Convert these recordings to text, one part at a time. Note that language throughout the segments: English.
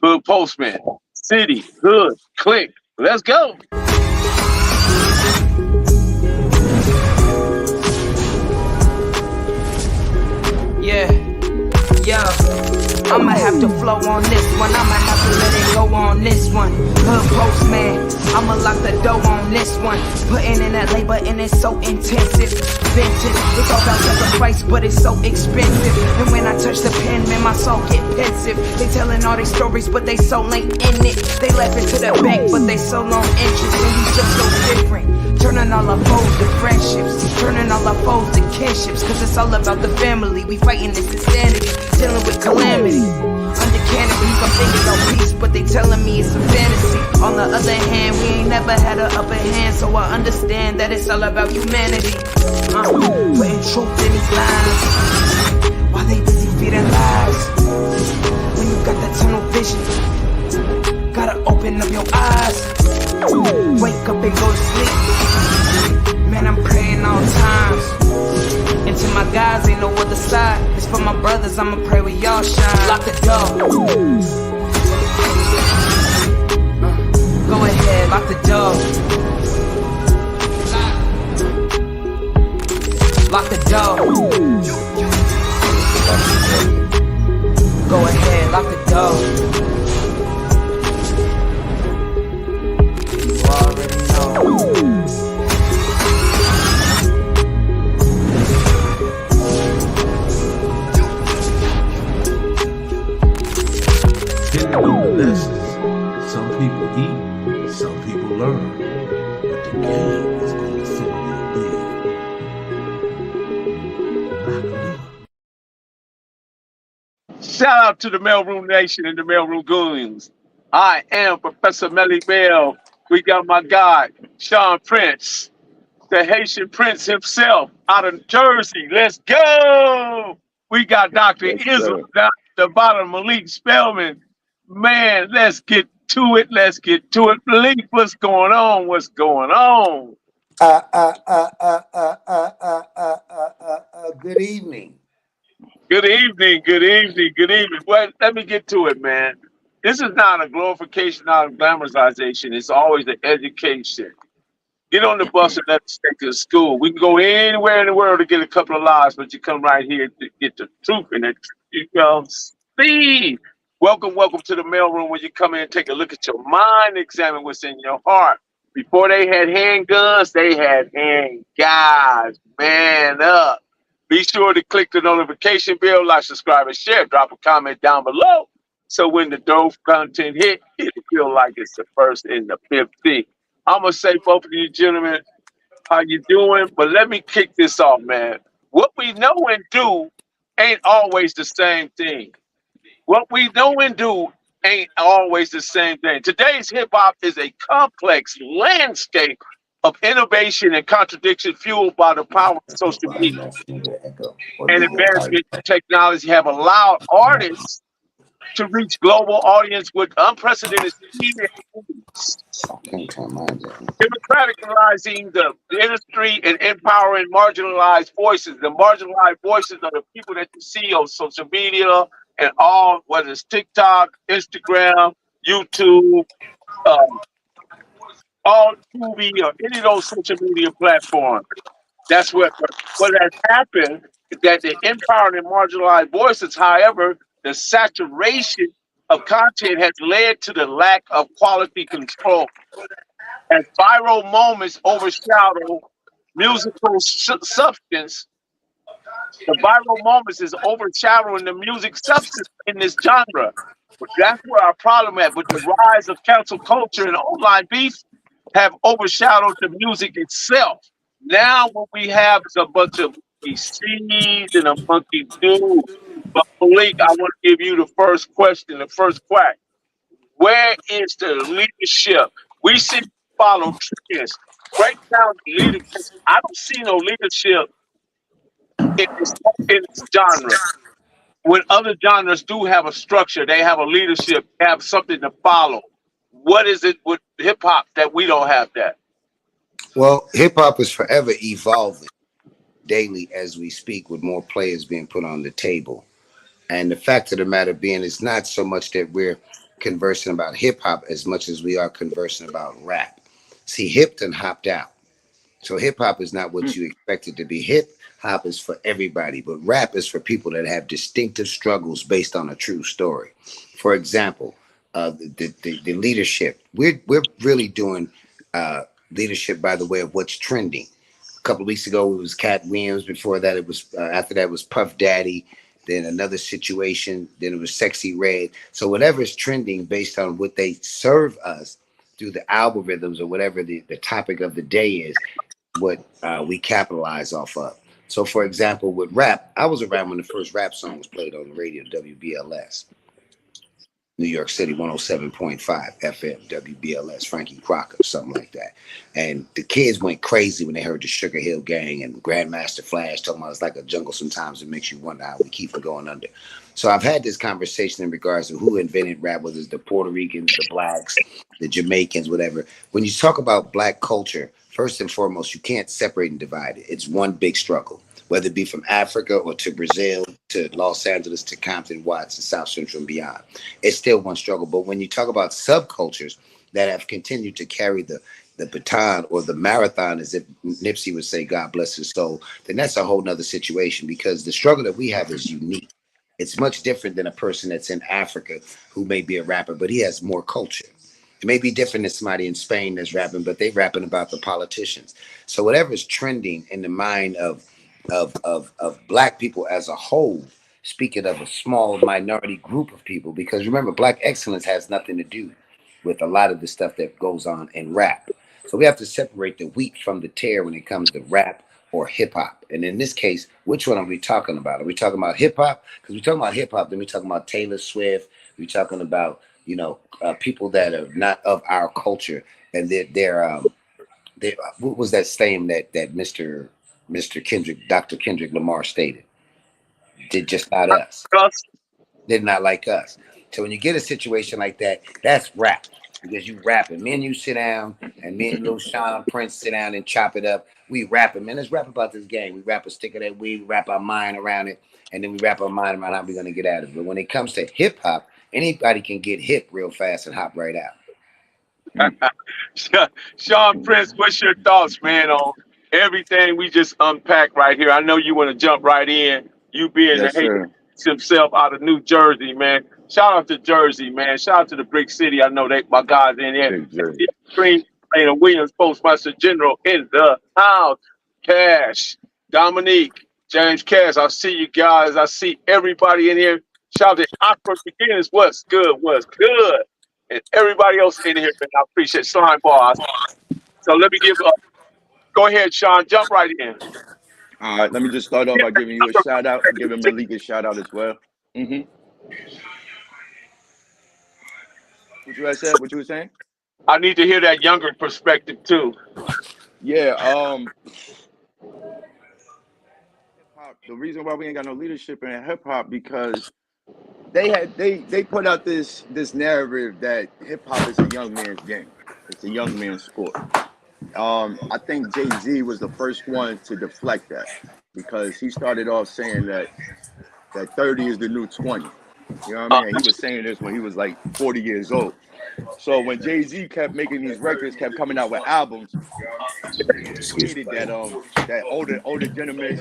Dahoodpostman, city, hood, click. Let's go. Yeah, yeah. I'ma have to flow on this one. I'ma have to let it go on this one. Hood postman, I'ma lock the door on this one. Putting in that labor and it's so intensive. Vintage, it's all about sacrifice, but it's so expensive. And when I touch the pen, man, my soul get pensive. They telling all their stories, but they so late in it. They laughing to the bank, but they so long interest. And we just so different. Turning all our foes to friendships, turning all our foes to kinships. Cause it's all about the family. We fighting this insanity, dealing with calamity. Under canopies, I'm thinking no peace, but they telling me it's a fantasy. On the other hand, we ain't never had an upper hand, so I understand that it's all about humanity. Putting truth in these lines, while they busy feeding lies. When you got that tunnel vision, gotta open up your eyes. Wake up and go to sleep. Man, I'm praying all times. And to my guys, ain't no other side. It's for my brothers, I'ma pray with y'all shine. Lock the door. Go ahead, lock the door. Lock the door. Go ahead, lock the door. You already know. Lessons. Some people eat, some people learn, but the game is going to simply be. Shout out to the Mailroom Nation and the Mailroom Goons. I am Professor Melly Bell. We got my guy, Sean Prince, the Haitian Prince himself out of Jersey. Let's go. We got Dr. Ism down at the bottom, Malik Spellman. Man, let's get to it. Let's get to it. Malik, what's going on? What's going on? Good evening. Good evening, good evening, good evening. Well, let me get to it, man. This is not a glorification, not a glamorization. It's always an education. Get on the bus and let us take to school. We can go anywhere in the world to get a couple of lives, but you come right here to get the truth in it. You know, Steve. Welcome to the mailroom where you come in and take a look at your mind, examine what's in your heart. Before they had handguns, they had hand guys. Man up. Be sure to click the notification bell, like, subscribe, and share. Drop a comment down below. So when the dope content hit, it'll feel like it's the first and the 50th. I'm going to say, both of you gentlemen, how you doing? But let me kick this off, man. What we know and do ain't always the same thing. What we know and do ain't always the same thing. Today's hip-hop is a complex landscape of innovation and contradiction fueled by the power of social media. And advancement in technology have allowed artists to reach global audience with unprecedented speed and democratizing the industry and empowering marginalized voices. The marginalized voices are the people that you see on social media and all, whether it's TikTok, Instagram, YouTube, all TV or any of those social media platforms. That's what has happened is that the empowered and marginalized voices, however, the saturation of content has led to the lack of quality control. As viral moments overshadow musical substance, the viral moments is overshadowing the music substance in this genre. That's where our problem at. With the rise of cancel culture and online beef have overshadowed the music itself. Now what we have is a bunch of seeds and a monkey do. But Malik, I want to give you the first question, the first quack. Where is the leadership? We see follow trends. Break down the leadership. I don't see no leadership in this genre. When other genres do have a structure, they have a leadership, they have something to follow. What is it with hip hop that we don't have that? Well, hip hop is forever evolving daily as we speak, with more players being put on the table. And the fact of the matter being, it's not so much that we're conversing about hip hop as much as we are conversing about rap. See, hip done hopped out. So hip hop is not what you expect it to be. Hip hop is for everybody, but rap is for people that have distinctive struggles based on a true story. For example, the leadership. We're really doing leadership by the way of what's trending. A couple of weeks ago it was Cat Williams. Before that it was after that was Puff Daddy. Then another situation. Then it was Sexy Red. So whatever is trending based on what they serve us through the algorithms or whatever the topic of the day is, what we capitalize off of. So, for example, with rap, I was around when the first rap song was played on the radio, WBLS, New York City, 107.5 FM, WBLS, Frankie Crocker, something like that. And the kids went crazy when they heard the Sugar Hill Gang and Grandmaster Flash talking about it's like a jungle sometimes. It makes you wonder how we keep from going under. So I've had this conversation in regards to who invented rap, whether it's the Puerto Ricans, the blacks, the Jamaicans, whatever. When you talk about black culture, first and foremost, you can't separate and divide it. It's one big struggle, whether it be from Africa or to Brazil, to Los Angeles, to Compton, Watts, and South Central and beyond. It's still one struggle. But when you talk about subcultures that have continued to carry the baton or the marathon, as if Nipsey would say, God bless his soul, then that's a whole nother situation, because the struggle that we have is unique. It's much different than a person that's in Africa who may be a rapper, but he has more culture. It may be different than somebody in Spain that's rapping, but they're rapping about the politicians. So whatever is trending in the mind of black people as a whole, speaking of a small minority group of people, because remember, black excellence has nothing to do with a lot of the stuff that goes on in rap. So we have to separate the wheat from the tare when it comes to rap or hip hop. And in this case, which one are we talking about? Are we talking about hip hop? Because we're talking about hip hop, then we're talking about Taylor Swift. We're talking about, people that are not of our culture, and they're what was that saying that Mr. Kendrick, Dr. Kendrick Lamar stated? Did just not us. Did not like us. So when you get a situation like that, that's rap, because you rapping. Me and you sit down, and me and Lil Sean Prince sit down and chop it up. We rapping, man. Let's rap about this game. We rap a stick of that weed, we wrap our mind around it, and then we wrap our mind around how we're gonna get out of it. But when it comes to hip hop, anybody can get hip real fast and hop right out. Sean Prince, what's your thoughts, man, on everything we just unpacked right here? I know you want to jump right in. You being Yes, the sir. himself out of New Jersey, man. Shout out to Jersey, man. Shout out to the Brick City. I know they my guys in there. Big Jersey. Green and Williams Postmaster General in the house. Cash, Dominique, James Cash. I see you guys. I see everybody in here. Shout out to Awkward Beginners. What's good? What's good? And everybody else in here, man. I appreciate Slime Boss. So let me give up. Go ahead, Sean. Jump right in. All right, let me just start off by giving you a shout out, giving Malik a shout out as well. What you had said? What you were saying? I need to hear that younger perspective too. Yeah. Hip-hop, the reason why we ain't got no leadership in hip hop, because they put out this narrative that hip hop is a young man's game. It's a young man's sport. I think Jay-Z was the first one to deflect that, because he started off saying that 30 is the new 20. You know what I mean? And he was saying this when he was like 40 years old. So when Jay-Z kept making these records, kept coming out with albums, he needed that older gentlemen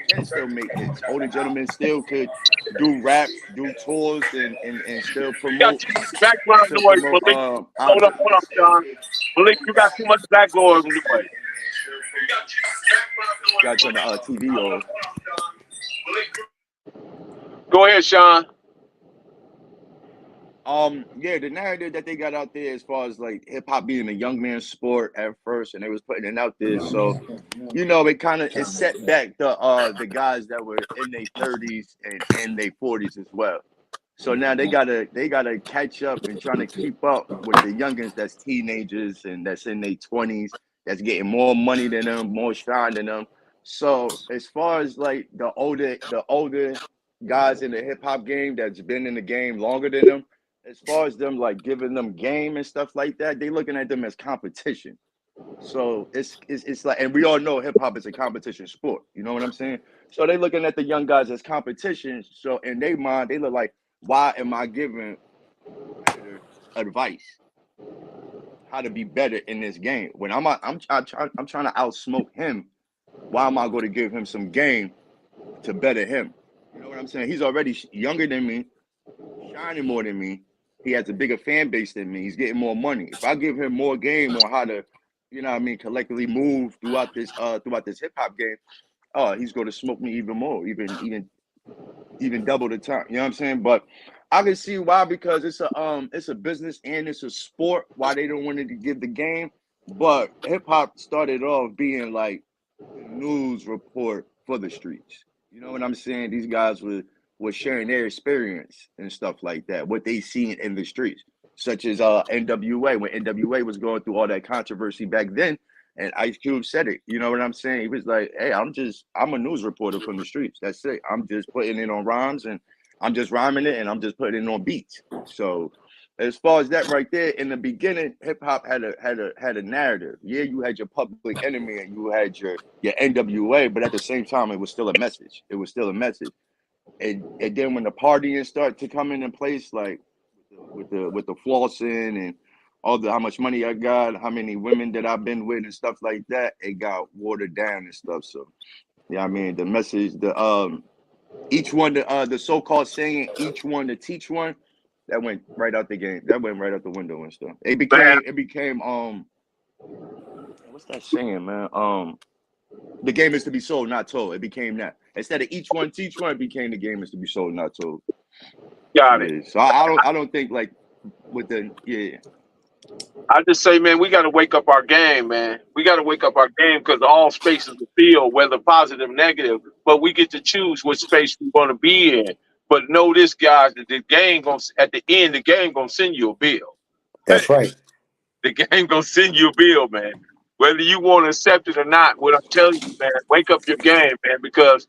can still make hits. Older gentlemen still could do rap, do tours, and still promote. Background noise, Malik. Hold up, Sean. Malik, you got too much background noise. Got to turn the TV on. Go ahead, Sean. Yeah, the narrative that they got out there as far as like hip hop being a young man's sport at first, and they was putting it out there, so it set back the guys that were in their 30s and in their 40s as well. So now they gotta catch up and trying to keep up with the youngins that's teenagers and that's in their 20s, that's getting more money than them, more shine than them. So as far as like the older guys in the hip hop game that's been in the game longer than them, as far as them like giving them game and stuff like that, they looking at them as competition. So it's like, and we all know hip hop is a competition sport. You know what I'm saying? So they looking at the young guys as competition. So in their mind, they look like, why am I giving advice how to be better in this game. When I'm trying to outsmoke him, why am I going to give him some game to better him? You know what I'm saying? He's already younger than me, shining more than me. He has a bigger fan base than me. He's getting more money. If I give him more game on how to, you know what I mean, collectively move throughout this hip hop game, he's going to smoke me even more, even double the time. You know what I'm saying? But I can see why, because it's a business and it's a sport, why they don't want to give the game. But hip hop started off being like the news report for the streets. You know what I'm saying? These guys were sharing their experience and stuff like that, what they seen in the streets, such as NWA, when NWA was going through all that controversy back then. And Ice Cube said it. You know what I'm saying? He was like, hey, I'm a news reporter from the streets. That's it. I'm just putting it on rhymes, and I'm just rhyming it, and I'm just putting it on beats. So as far as that right there, in the beginning, hip hop had a narrative. Yeah, you had your Public Enemy and you had your NWA, but at the same time, it was still a message. It was still a message. And then when the partying started to come in place, like with the flossing and all the how much money I got, how many women that I've been with and stuff like that, it got watered down and stuff. So yeah, I mean the message, each one, the so-called saying, each one to teach one, that went right out the game. That went right out the window and stuff. It became what's that saying, man? The game is to be sold, not told. It became that. Instead of each one teach one, it became the game is to be sold, not told. Got it. Yeah. So I don't think like with the I just say, man, we got to wake up our game, man. We got to wake up our game, because all spaces are filled, whether positive, negative. But we get to choose what space we want to be in. But know this, guys, that the game at the end, the game gonna send you a bill. That's right. The game gonna send you a bill, man. Whether you want to accept it or not, what I'm telling you, man, wake up your game, man, because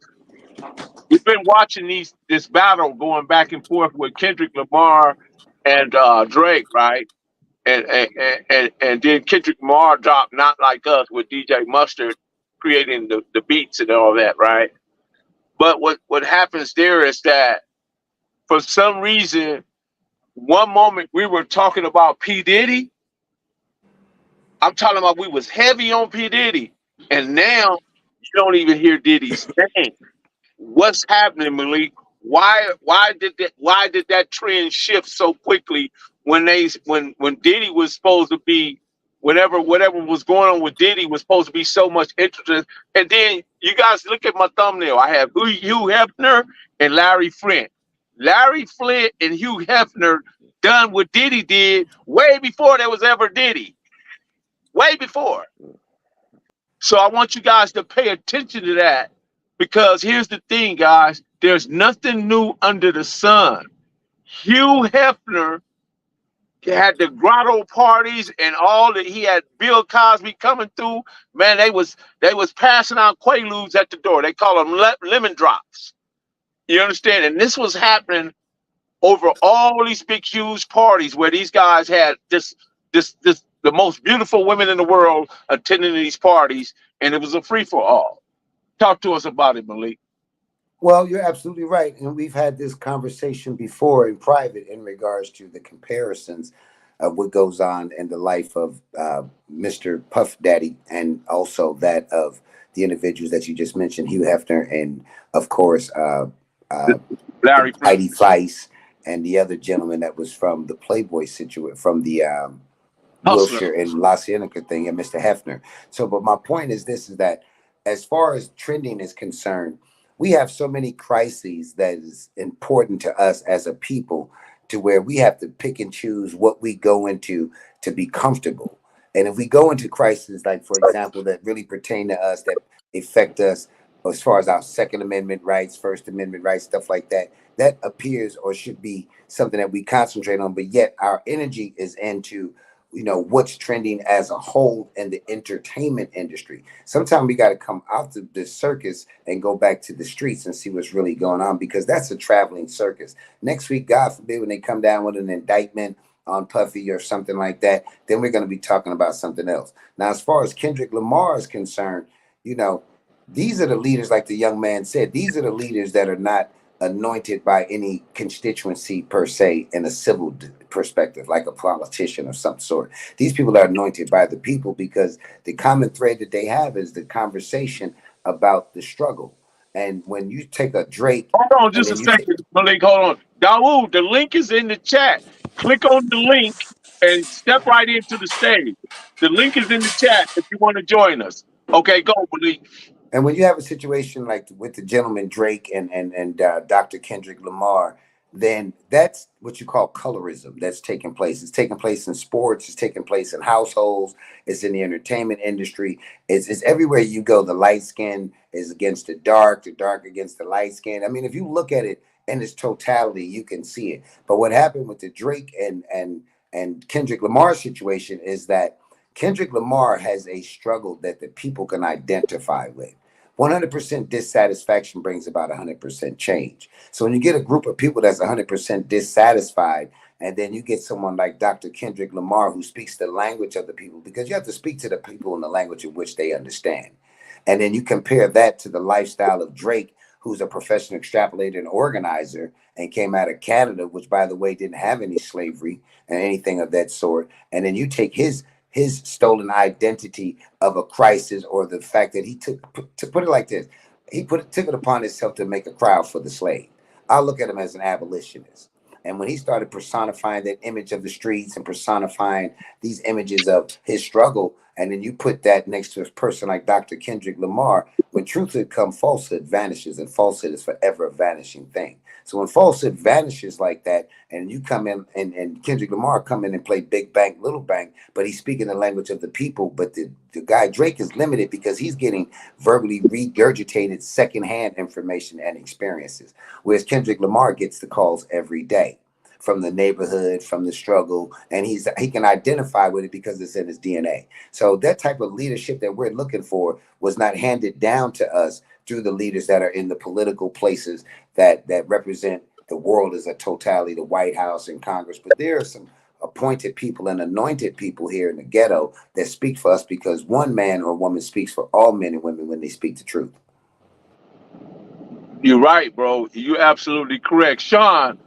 we've been watching this battle going back and forth with Kendrick Lamar and Drake, right? And then Kendrick Lamar dropped Not Like Us with DJ Mustard creating the beats and all that, right? But what happens there is that for some reason, one moment we were talking about P. Diddy. I'm talking about we was heavy on P. Diddy. And now you don't even hear Diddy's name. What's happening, Malik? Why did that trend shift so quickly when Diddy was supposed to be, whatever was going on with Diddy was supposed to be so much interesting? And then you guys look at my thumbnail. I have Hugh Hefner and Larry Flynt. Larry Flynt and Hugh Hefner done what Diddy did way before there was ever Diddy. Way before. So I want you guys to pay attention to that, because here's the thing, guys. There's nothing new under the sun. Hugh Hefner had the grotto parties and all that. He had Bill Cosby coming through. Man, they was passing out Quaaludes at the door. They call them lemon drops. You understand? And this was happening over all these big, huge parties where these guys had the most beautiful women in the world attending these parties, and it was a free-for-all. Talk to us about it, Malik. Well, you're absolutely right. And we've had this conversation before in private in regards to the comparisons of what goes on in the life of Mr. Puff Daddy, and also that of the individuals that you just mentioned, Hugh Hefner, and of course, Larry Heidi Fleiss, and the other gentleman that was from the Playboy situation, from the Wilshire and La Cienega thing, and Mr. Hefner. So, but my point is this, is that as far as trending is concerned, we have so many crises that is important to us as a people, to where we have to pick and choose what we go into to be comfortable. And if we go into crises, like, for example, that really pertain to us, that affect us as far as our Second Amendment rights, First Amendment rights, stuff like that, that appears or should be something that we concentrate on. But yet our energy is into, you know, what's trending as a whole in the entertainment industry. Sometimes we got to come out of the circus and go back to the streets and see what's really going on, because that's a traveling circus. Next week, God forbid, when they come down with an indictment on Puffy or something like that, then we're going to be talking about something else. Now, as far as Kendrick Lamar is concerned, you know, these are the leaders, like the young man said, these are the leaders that are not anointed by any constituency per se in a civil perspective, like a politician of some sort. These people are anointed by the people because the common thread that they have is the conversation about the struggle. And when you take a Drake Hold on and just a then you take, second, Malik. Hold on. Dawood, the link is in the chat. Click on the link and step right into the stage. The link is in the chat if you want to join us. Okay, go, Malik. and when you have a situation like with the gentleman Drake and Dr. Kendrick Lamar, then that's what you call colorism that's taking place. It's taking place in sports. It's taking place in households. It's in the entertainment industry. It's everywhere you go. The light skin is against the dark against the light skin. I mean, if you look at it in its totality, you can see it. But what happened with the Drake and Kendrick Lamar situation is that Kendrick Lamar has a struggle that the people can identify with. 100% dissatisfaction brings about 100% change. So when you get a group of people that's 100% dissatisfied, and then you get someone like Dr. Kendrick Lamar who speaks the language of the people, because you have to speak to the people in the language in which they understand. And then you compare that to the lifestyle of Drake, who's a professional extrapolator and organizer and came out of Canada, which, by the way, didn't have any slavery and anything of that sort. And then you take his stolen identity of a crisis, or the fact that he took, to put it like this, took it upon himself to make a crowd for the slave. I look at him as an abolitionist. And when he started personifying that image of the streets and personifying these images of his struggle, and then you put that next to a person like Dr. Kendrick Lamar, when truth had come, falsehood vanishes, and falsehood is forever a vanishing thing. So when falsehood vanishes like that, and you come in and Kendrick Lamar come in and play big bank, little bank, but he's speaking the language of the people. But the guy Drake is limited because he's getting verbally regurgitated secondhand information and experiences, whereas Kendrick Lamar gets the calls every day from the neighborhood, from the struggle, and he can identify with it because it's in his DNA. So that type of leadership that we're looking for was not handed down to us through the leaders that are in the political places that represent the world as a totality, the White House and Congress. But there are some appointed people and anointed people here in the ghetto that speak for us, because one man or woman speaks for all men and women when they speak the truth. You're right, bro. You're absolutely correct. Sean,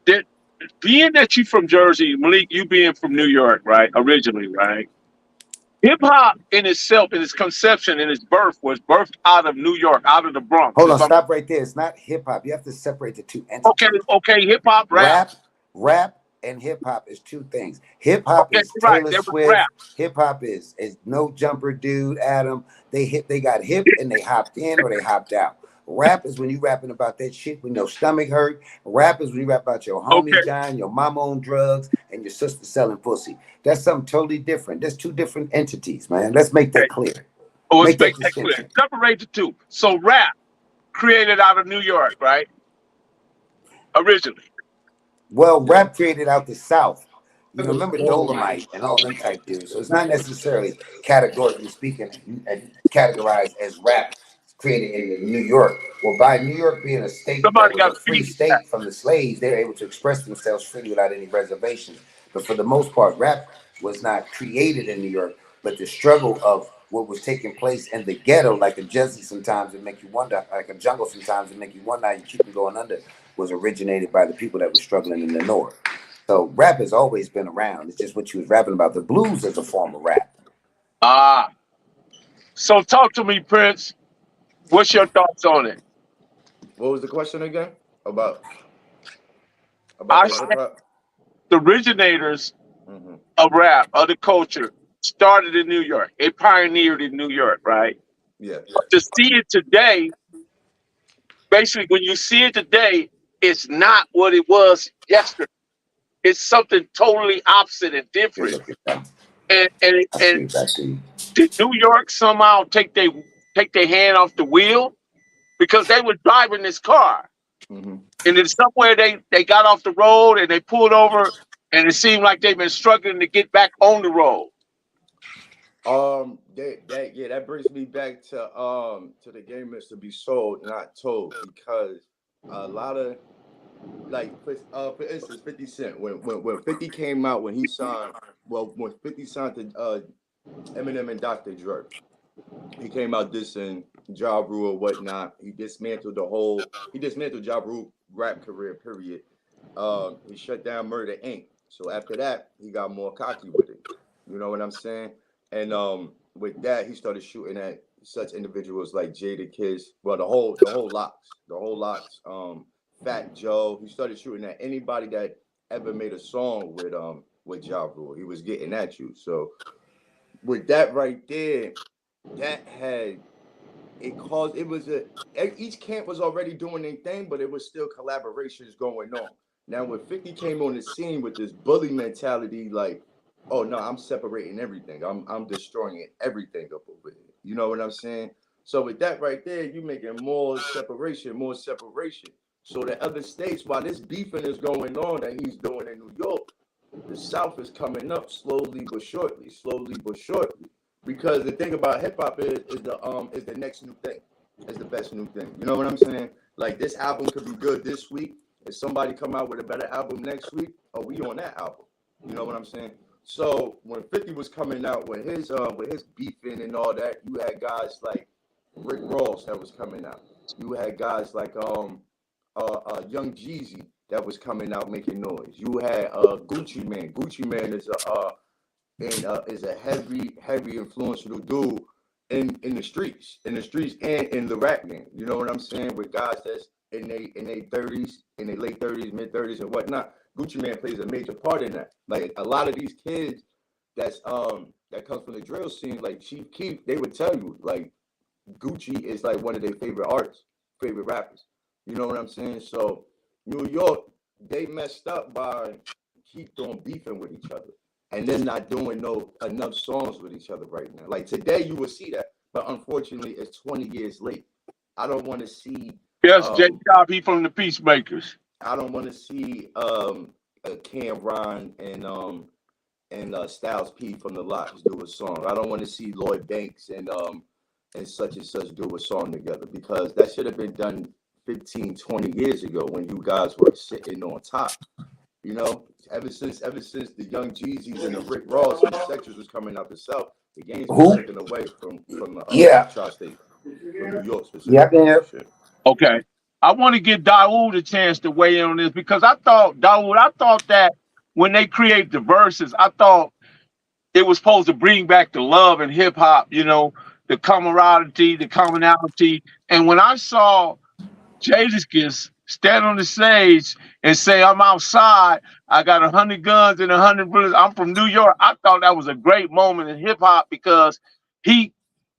that being that you from Jersey, Malik, you being from New York, right? Originally, right? Hip hop in itself, in its conception, in its birth, was birthed out of New York, out of the Bronx. Hold on, stop right there. It's not hip hop. You have to separate the two Okay, entities. okay, hip hop, rap. Rap and hip hop is two things. Hip hop Okay, is right. Taylor There was Swift. rap. Hip hop is No Jumper Dude, Adam. They got hip and they hopped in or they hopped out. Rap is when you rapping about that shit when your stomach hurt. Rap is when you rap about your homie Okay. John, your mama on drugs, and your sister selling pussy. That's something totally different. That's two different entities, man. Let's make that clear. Oh, let's Make that make that clear. distinction. Separate the two. So rap created out of New York, right? Originally. Well, rap created out the South. You know, remember Dolomite and all them type dudes. So it's not necessarily categorically speaking and categorized as rap created in New York. Well, by New York being a state that Somebody was got a to free feed that. state from the slaves, they're able to express themselves freely without any reservations. But for the most part, rap was not created in New York, but the struggle of what was taking place in the ghetto, like a Jersey sometimes it make you wonder, like a jungle sometimes it make you wonder how you keep them going under, was originated by the people that were struggling in the North. So rap has always been around. It's just what you was rapping about. The blues is a form of rap. Ah. So talk to me, Prince. What's your thoughts on it? What was the question again? About I the hip said hop? the originators Mm-hmm. of rap, of the culture, started in New York. It pioneered in New York, right? Yeah. But to see it today, basically, when you see it today, it's not what it was yesterday. It's something totally opposite and Here, different. look at that. I'll And give it back to you. did New York somehow take their hand off the wheel? Because they were driving this car. Mm-hmm. And then somewhere they got off the road and they pulled over, and it seemed like they've been struggling to get back on the road. That brings me back to the game is to be sold, not told, because a lot of for instance, 50 Cent, when 50 came out, when 50 signed to Eminem and Dr. Dre, He came out dissing Ja Rule or whatnot. He dismantled Ja Rule rap career, period. He shut down Murder Inc. So after that, he got more cocky with it. You know what I'm saying? And with that, he started shooting at such individuals like Jada Kiss, well, the whole locks, Fat Joe. He started shooting at anybody that ever made a song with Ja Rule. He was getting at you. So with that right there, that had it caused it was a each camp was already doing their thing, but it was still collaborations going on. Now when 50 came on the scene with this bully mentality, like, oh no, I'm separating everything. I'm destroying everything up over here. You know what I'm saying? So with that right there, you making more separation, more separation. So the other states, while this beefing is going on that he's doing in New York, the South is coming up slowly but surely. Because the thing about hip hop is the next new thing, is the best new thing. You know what I'm saying? Like this album could be good this week. If somebody come out with a better album next week, oh, we on that album. You know what I'm saying? So when 50 was coming out with his beefing and all that, you had guys like Rick Ross that was coming out. You had guys like Young Jeezy that was coming out making noise. You had Gucci Man. Gucci Man is a heavy influential dude in the streets and in the rap game. You know what I'm saying? With guys that's in their 30s, in their late 30s, mid 30s, and whatnot. Gucci Man plays a major part in that. Like a lot of these kids that comes from the drill scene, like Chief Keef, they would tell you like Gucci is like one of their favorite artists, favorite rappers. You know what I'm saying? So New York, they messed up by keep on beefing with each other. And they're not doing enough songs with each other right now. Like today you will see that, but unfortunately it's 20 years late. I don't want to see Yes, J. Cobb, he from the Peacemakers. I don't want to see Cameron and Styles P from the Locks do a song. I don't want to see Lloyd Banks and such do a song together, because that should have been done 15, 20 years ago when you guys were sitting on top. You know, ever since the Young Jeezys and the Rick Ross and the Sectors was coming out the South, the game's been taken away from the tri-state, from New York specifically. Yeah. Okay. I want to give Dahood a chance to weigh in on this, because I thought that when they create the verses, I thought it was supposed to bring back the love in hip hop, you know, the camaraderie, the commonality. And when I saw Jadakiss stand on the stage and say, I'm outside, I got 100 guns and 100 bullets, I'm from New York, I thought that was a great moment in hip hop, because he,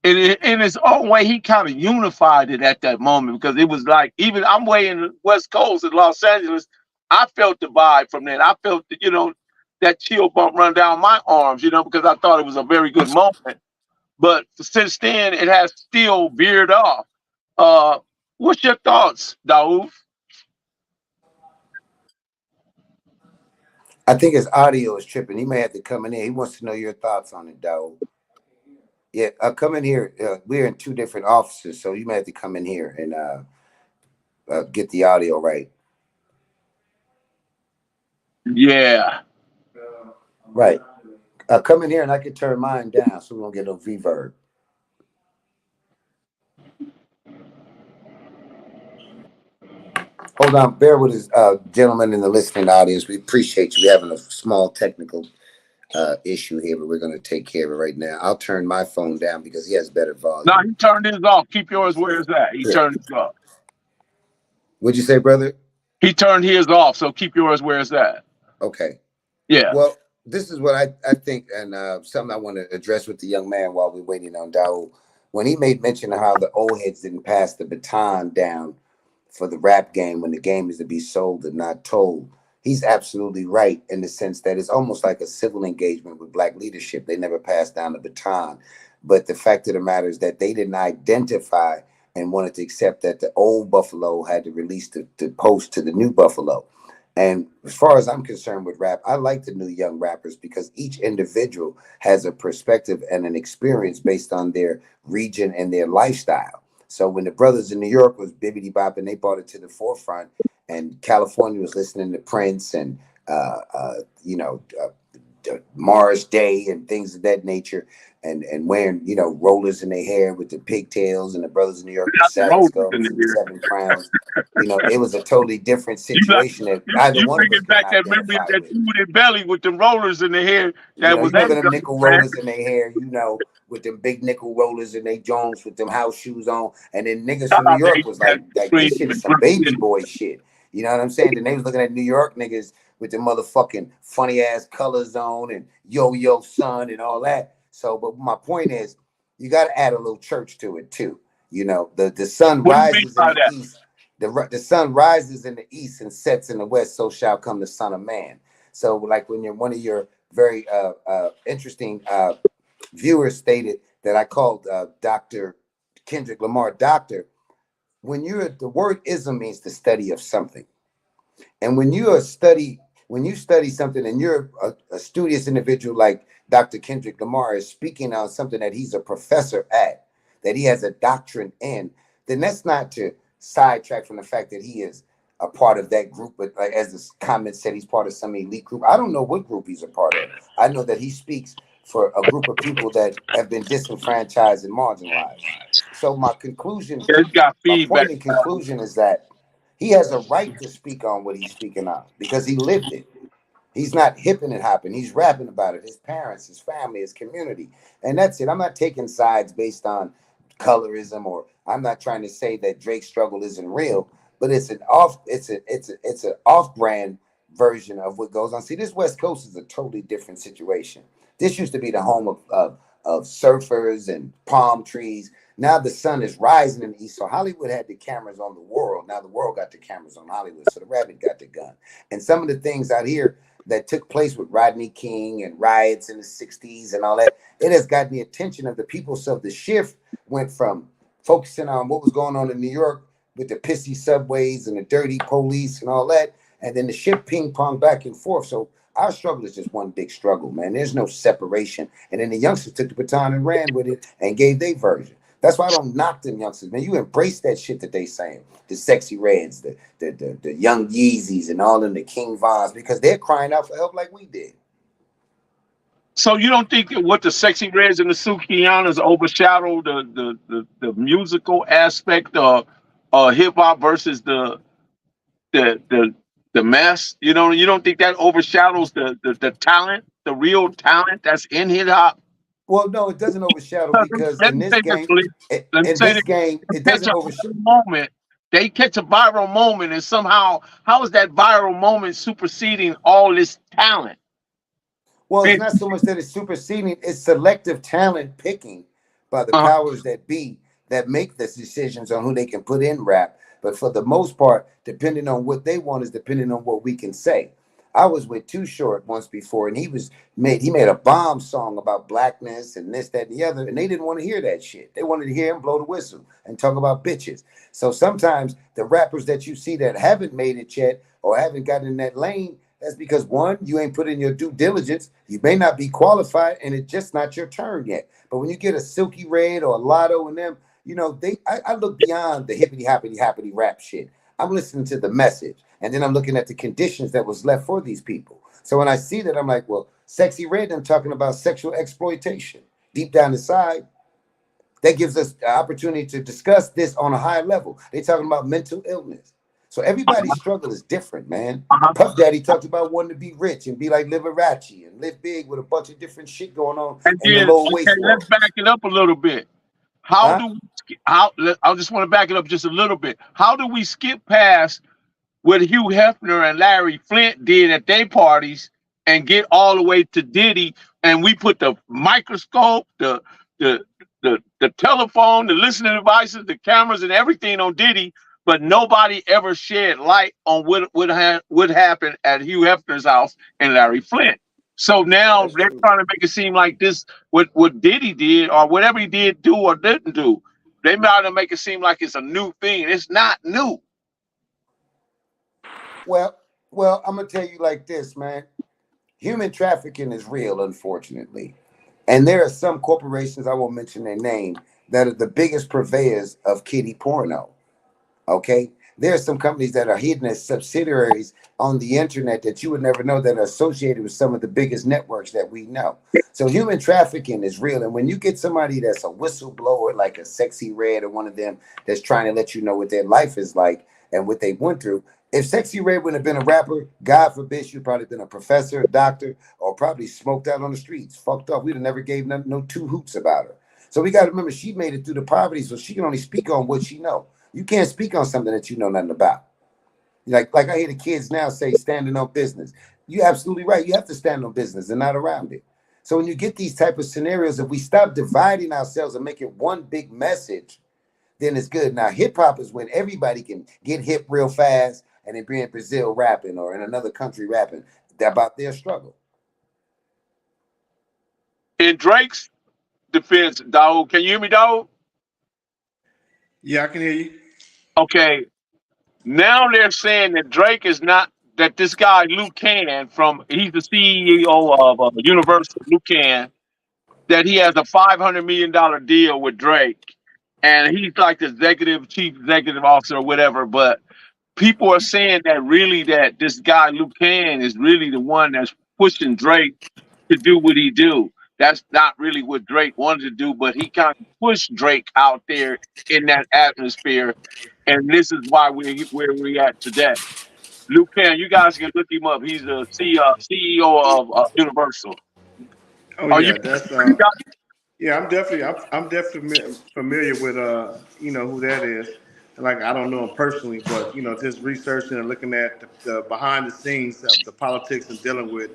in his own way, he kind of unified it at that moment, because it was like, even I'm way in the West Coast in Los Angeles, I felt the vibe from that. I felt, you know, that chill bump run down my arms, you know, because I thought it was a very good moment. But since then, it has still veered off. What's your thoughts, Dahood? I think his audio is tripping. He may have to come in here. He wants to know your thoughts on it, Dahood. Yeah, come in here. We're in two different offices, so you may have to come in here and get the audio right. Yeah. Right. Come in here and I can turn mine down so we don't get no reverb. Hold on, bear with us, gentlemen in the listening audience. We appreciate you. We're having a small technical issue here, but we're going to take care of it right now. I'll turn my phone down because he has better volume. No, he turned his off. Keep yours where it's at. He turned his off. What'd you say, brother? He turned his off, so keep yours where it's at. Okay. Yeah. Well, this is what I think, and something I want to address with the young man while we're waiting on Dahood. When he made mention of how the old heads didn't pass the baton down for the rap game, when the game is to be sold and not told, he's absolutely right in the sense that it's almost like a civil engagement with black leadership. They never passed down the baton. But the fact of the matter is that they didn't identify and wanted to accept that the old Buffalo had to release the post to the new Buffalo. And as far as I'm concerned with rap, I like the new young rappers because each individual has a perspective and an experience based on their region and their lifestyle. So when the brothers in New York was bibbity bop and they brought it to the forefront, and California was listening to Prince and Mars Day and things of that nature, and wearing, you know, rollers in their hair with the pigtails, and the brothers in New York with Not the seven rollers in skulls the and ear. 7 crowns. You know, it was a totally different You like situation that either you one of us bringing couldn't back that memory of identify that with. dude in belly with the rollers in the hair You that know, was you remember them handguns, nickel man. rollers in their hair, you know, with them big nickel rollers and they Jones with them house shoes on. And then niggas Shout from New out to York was ATL like this Cream shit and is some Green baby City. boy shit. You know what I'm saying? Then they was looking at New York niggas with the motherfucking funny ass colors on and yo son and all that. So, but my point is, you got to add a little church to it too. You know, the sun What do you mean rises in by the that? east. The sun rises in the east and sets in the west. So shall come the Son of Man. So, like when you're one of your very interesting viewers stated that I called Dr. Kendrick Lamar doctor. When you're the word ism means the study of something, and when you study something and you're a studious individual like Dr. Kendrick Lamar is speaking on something that he's a professor at, that he has a doctrine in, then that's not to sidetrack from the fact that he is a part of that group. But like, as the comment said, he's part of some elite group. I don't know what group he's a part of. I know that he speaks for a group of people that have been disenfranchised and marginalized. So Yeah, it's got my feedback. point in conclusion is that he has a right to speak on what he's speaking on because he lived it. He's not hipping and hopping. He's rapping about it. His parents, his family, his community. And that's it. I'm not taking sides based on colorism, or I'm not trying to say that Drake's struggle isn't real, but it's an off-brand version of what goes on. See, this West Coast is a totally different situation. This used to be the home of surfers and palm trees. Now the sun is rising in the east. So Hollywood had the cameras on the world. Now the world got the cameras on Hollywood. So the rabbit got the gun. And some of the things out here that took place with Rodney King and riots in the 60s and all that, it has gotten the attention of the people. So the shift went from focusing on what was going on in New York with the pissy subways and the dirty police and all that, and then the shift ping pong back and forth. So our struggle is just one big struggle, man. There's no separation. And then the youngsters took the baton and ran with it and gave their version. That's why I don't knock them youngsters, man. You embrace that shit that they saying. The Sexy Reds, the Young Yeezys, and all them, the King Vons, because they're crying out for help like we did. So you don't think that what the Sexy Reds and the Sukihanas overshadow the musical aspect of hip hop versus the the the mess? You know, you don't think that overshadows the talent, the real talent that's in hip hop? Well, no, it doesn't overshadow because Let in me this say this, game, please. Let me say this. it They catch doesn't a overshadow. viral moment. They catch a viral moment, and somehow, how is that viral moment superseding all this talent? Well, it's Man, not so much that it's superseding, it's selective talent picking by the uh, powers that be that make the decisions on who they can put in rap. But for the most part, depending on what they want is depending on what we can say. I was with Too Short once before, and he made a bomb song about blackness and this, that, and the other, and they didn't want to hear that shit. They wanted to hear him blow the whistle and talk about bitches. So sometimes the rappers that you see that haven't made it yet or haven't gotten in that lane, that's because one, you ain't put in your due diligence. You may not be qualified, and it's just not your turn yet. But when you get a Silky Red or a Lotto and them, you know, I look beyond the hippity hoppity rap shit. I'm listening to the message, and then I'm looking at the conditions that was left for these people. So when I see that, I'm like, well, Sexy Red, I'm talking about sexual exploitation. Deep down inside, that gives us the opportunity to discuss this on a higher level. They're talking about mental illness. So everybody's struggle is different, man. uh-huh. Puff Daddy talked about wanting to be rich and be like Liberace and live big with a bunch of different shit going on And in the then, low okay, waste let's world. back it up a little bit. How Huh? do we, I just want to back it up just a little bit. How do we skip past what Hugh Hefner and Larry Flynt did at their parties and get all the way to Diddy, and we put the microscope, the the telephone, the listening devices, the cameras, and everything on Diddy, but nobody ever shed light on what happened at Hugh Hefner's house and Larry Flynt. So Yeah, now that's they're true. trying to make it seem like this, what Diddy did or whatever he did do or didn't do. They try to make it seem like it's a new thing. It's not new. Well, well, I'm gonna tell you like this, man. Human trafficking is real, unfortunately. And there are some corporations, I won't mention their name, that are the biggest purveyors of kiddie porno. Okay. There are some companies that are hidden as subsidiaries on the internet that you would never know that are associated with some of the biggest networks that we know. So human trafficking is real. And when you get somebody that's a whistleblower, like a Sexy Red or one of them that's trying to let you know what their life is like and what they went through, if Sexy Red would have been a rapper, God forbid, she'd probably been a professor, a doctor, or probably smoked out on the streets, fucked up. We'd have never gave no two hoots about her. So we got to remember she made it through the poverty, so she can only speak on what she know. You can't speak on something that you know nothing about. Like I hear the kids now say, standing on business. You're absolutely right. You have to stand on business and not around it. So when you get these type of scenarios, if we stop dividing ourselves and make it one big message, then it's good. Now, hip hop is when everybody can get hip real fast and then be in Brazil rapping or in another country rapping about their struggle. In Drake's defense, dog, can you hear me, dog? Yeah, I can hear you. Okay. Now they're saying that Drake is not that this guy Luke Can he's the CEO of Universal Luke Can, that he has a $500 million deal with Drake, and he's like the chief executive officer or whatever. But people are saying that really that this guy Luke Can is really the one that's pushing Drake to do what he do. That's not really what Drake wanted to do, but he kind of pushed Drake out there in that atmosphere, and this is why we're where we're at today. Luke Can, you guys can look him up. He's the CEO of Universal. Oh Are you? yeah, that's You got, yeah. I'm definitely familiar with who that is. Like I don't know him personally, but just researching and looking at the behind the scenes of the politics and dealing with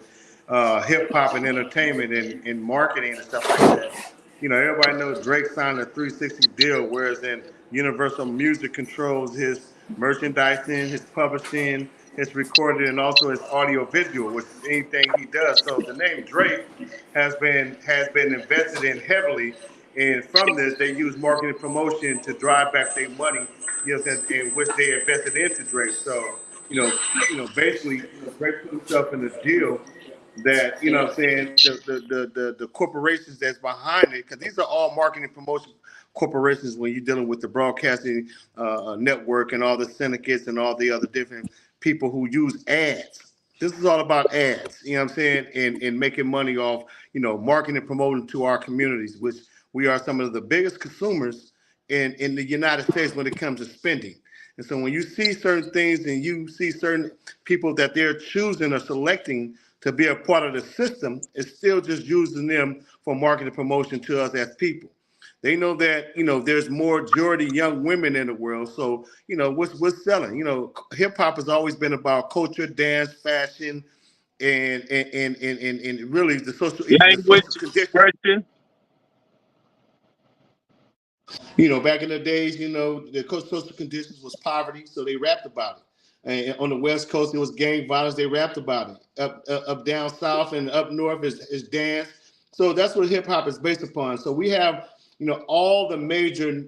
hip hop and entertainment and marketing and stuff like that. Everybody knows Drake signed a 360 deal, whereas then Universal Music controls his merchandising, his publishing, his recording, and also his audio visual, which is anything he does. So the name Drake has been invested in heavily, and from this they use marketing promotion to drive back their money, in which they invested into Drake. So basically, Drake put himself in a deal that what I'm saying the corporations that's behind it, because these are all marketing promotion corporations when you're dealing with the broadcasting network and all the syndicates and all the other different people who use ads. This is all about ads, what I'm saying, and making money off, marketing and promoting to our communities, which we are some of the biggest consumers in the United States when it comes to spending. And so when you see certain things and you see certain people that they're choosing or selecting to be a part of the system, it's still just using them for marketing promotion to us as people. They know that there's more majority young women in the world. So what's selling. Hip hop has always been about culture, dance, fashion, and really the language social conditions. expression. Back in the days, the social conditions was poverty, so they rapped about it. And on the West Coast, it was gang violence. They rapped about it. Up down south and up north is dance. So that's what hip hop is based upon. So we have, all the major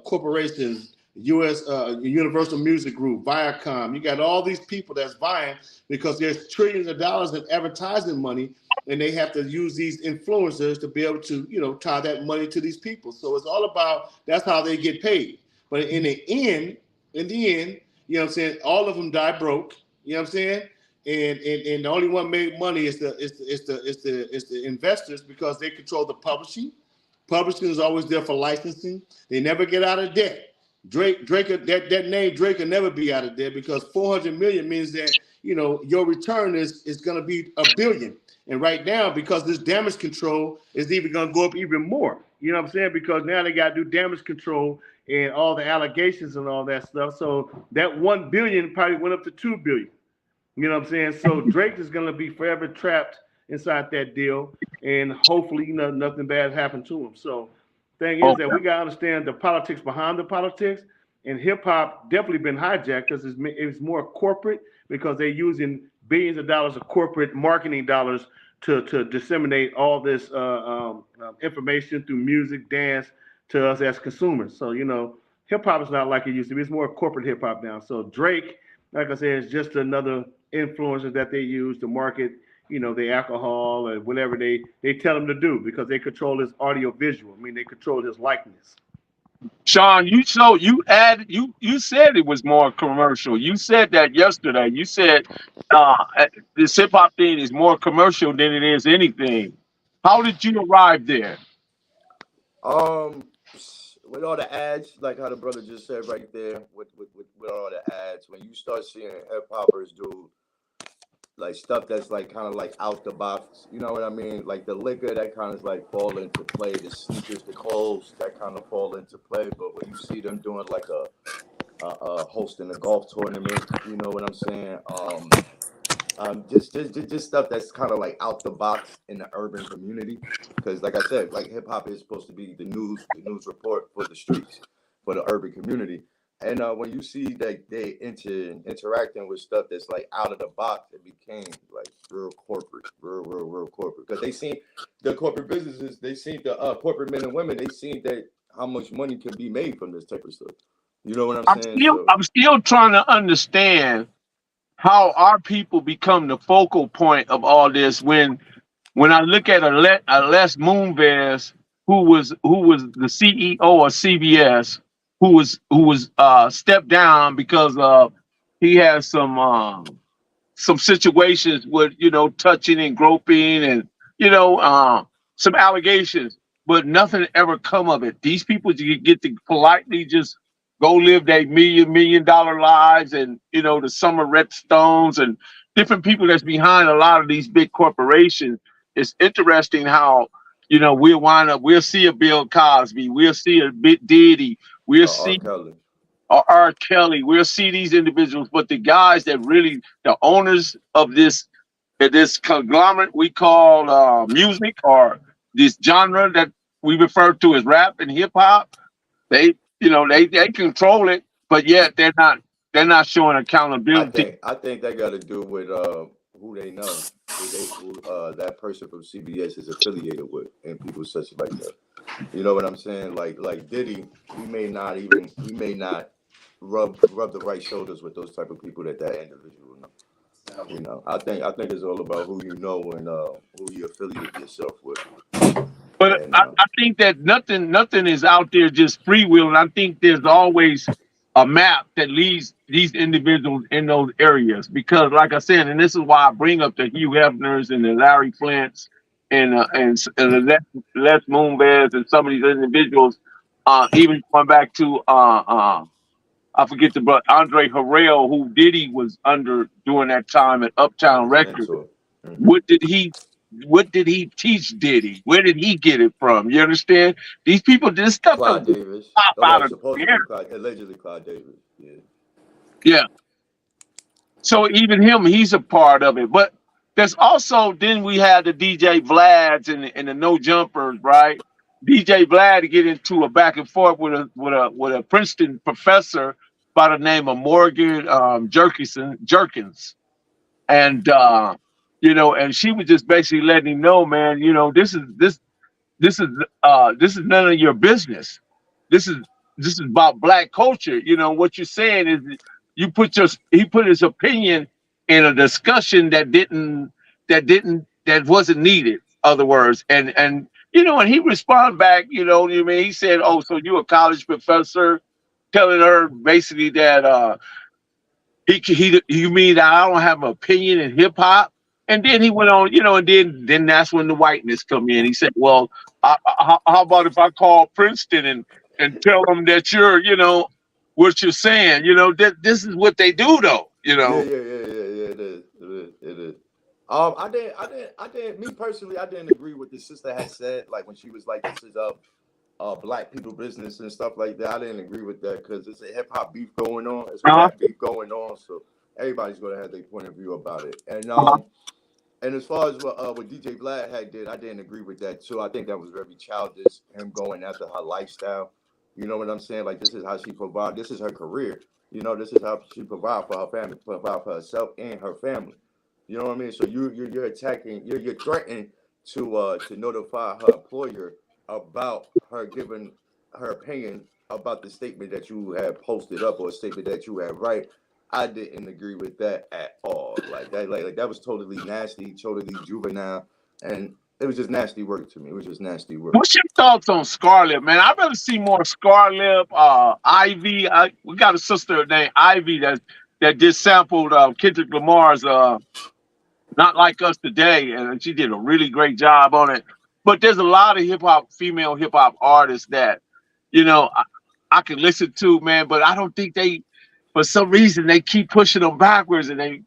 corporations, U.S. Universal Music Group, Viacom. You got all these people that's vying because there's trillions of dollars in advertising money, and they have to use these influencers to be able to, tie that money to these people. So it's all about that's how they get paid. But in the end, what I'm saying, all of them die broke. You know what I'm saying? And the only one made money is the investors because they control the publishing. Publishing is always there for licensing. They never get out of debt. Drake, that name Drake will never be out of debt because 400 million means that your return is going to be $1 billion. And right now, because this damage control is even going to go up even more. You know what I'm saying? Because now they got to do damage control and all the allegations and all that stuff. So that 1 billion probably went up to 2 billion. You know what I'm saying? So Drake is going to be forever trapped inside that deal, and hopefully, nothing bad happened to him. So, thing is that we got to understand the politics behind the politics, and hip hop definitely been hijacked because it's more corporate because they're using billions of dollars of corporate marketing dollars to disseminate all this information through music, dance to us as consumers. So, hip hop is not like it used to be. It's more corporate hip hop now. So Drake, like I said, is just another influencer that they use to market, the alcohol or whatever they tell him to do because they control his audio visual. I mean, they control his likeness. Sean, you said it was more commercial. You said that yesterday. You said uh, this hip hop thing is more commercial than it is anything. How did you arrive there? Um, with all the ads, like how the brother just said right there, with all the ads, when you start seeing hip hoppers do like stuff that's like kind of like out the box, you know what I mean? Like the liquor that kind of like fall into play, the sneakers, the clothes that kind of fall into play. But when you see them doing like hosting a golf tournament, you know what I'm saying? Just stuff that's kind of like out the box in the urban community. Because, like I said, like hip hop is supposed to be the news report for the streets, for the urban community. And when you see that they interacting with stuff that's like out of the box, it became like real corporate, real corporate. Because they seen the corporate businesses, they seen the corporate men and women, they seen that how much money can be made from this type of stuff. You know what I'm saying? So I'm still trying to understand how our people become the focal point of all this when I look at a Les Moonves who was the CEO of CBS, who was stepped down because he has some situations with touching and groping and some allegations, but nothing ever come of it. These people get to politely just go live their million dollar lives, and the summer Redstones and different people that's behind a lot of these big corporations. It's interesting how we'll see a Bill Cosby, we'll see a bit Diddy, we'll R. see Kelly. or R. Kelly. We'll see these individuals, but the guys that really, the owners of this conglomerate we call music, or this genre that we refer to as rap and hip hop, they control it, but yet they're not showing accountability. I think that got to do with who they know, who that person from CBS is affiliated with, and people such like that. You know what I'm saying? Like Diddy, he may not rub the right shoulders with those type of people that individual know. You know, I think it's all about who you know and who you affiliate yourself with. But And I think that nothing is out there just free will, and I think there's always a map that leads these individuals in those areas. Because, like I said, and this is why I bring up the Hugh Hefners and the Larry Flints and the Les Moonves and some of these individuals, even going back to I forget the brother Andre Harrell, who Diddy was under during that time at Uptown his Records. mentor. Hmm. What did he teach Diddy? Where did he get it from? You understand? These people, this stuff Clyde don't just Davis. pop Oh, out well, of the air. supposedly allegedly Clyde Davis. Yeah. Yeah. So even him, he's a part of it. But there's also then we had the DJ Vlads and the No Jumpers, right? DJ Vlad to get into a back and forth with a Princeton professor by the name of Morgan Jerkins, and and she was just basically letting him know, man, this is none of your business. This is this is about black culture. What you're saying is he put his opinion in a discussion that wasn't needed. Other words, and he responded back. What I mean, he said, "Oh, so you a college professor?" Telling her basically that you mean that I don't have an opinion in hip hop? And then he went on, and then that's when the whiteness come in. He said, "Well, how about if I call Princeton and tell them that what you're saying? That this is what they do, though. Yeah. It is. I didn't. Me personally, I didn't agree with the sister had said. Like when she was like, "This is black people business and stuff like that." I didn't agree with that because it's a hip hop beef going on. It's a Uh-huh, rap beef going on. So everybody's gonna have their point of view about it. uh-huh. And as far as what DJ Vlad had did, I didn't agree with that too. I think that was very childish. Him going after her lifestyle. You know what I'm saying? Like this is how she provide. This is her career. You know, this is how she provide for her family, provide for herself and her family. You know what I mean? So you're attacking. You're threatening to notify her employer about her giving her opinion about the statement that you have posted up or a statement that you have right. I didn't agree with that at all. Like that was totally nasty, totally juvenile, and it was just nasty work to me. It was just nasty work. What's your thoughts on Scarlett, man? I'd rather see more Scarlett, Ivy. We got a sister named Ivy that just sampled Kendrick Lamar's "Not Like Us Today," and she did a really great job on it. But there's a lot of female hip hop artists that, you know, I can listen to, man. But I don't think for some reason, they keep pushing them backwards, and they,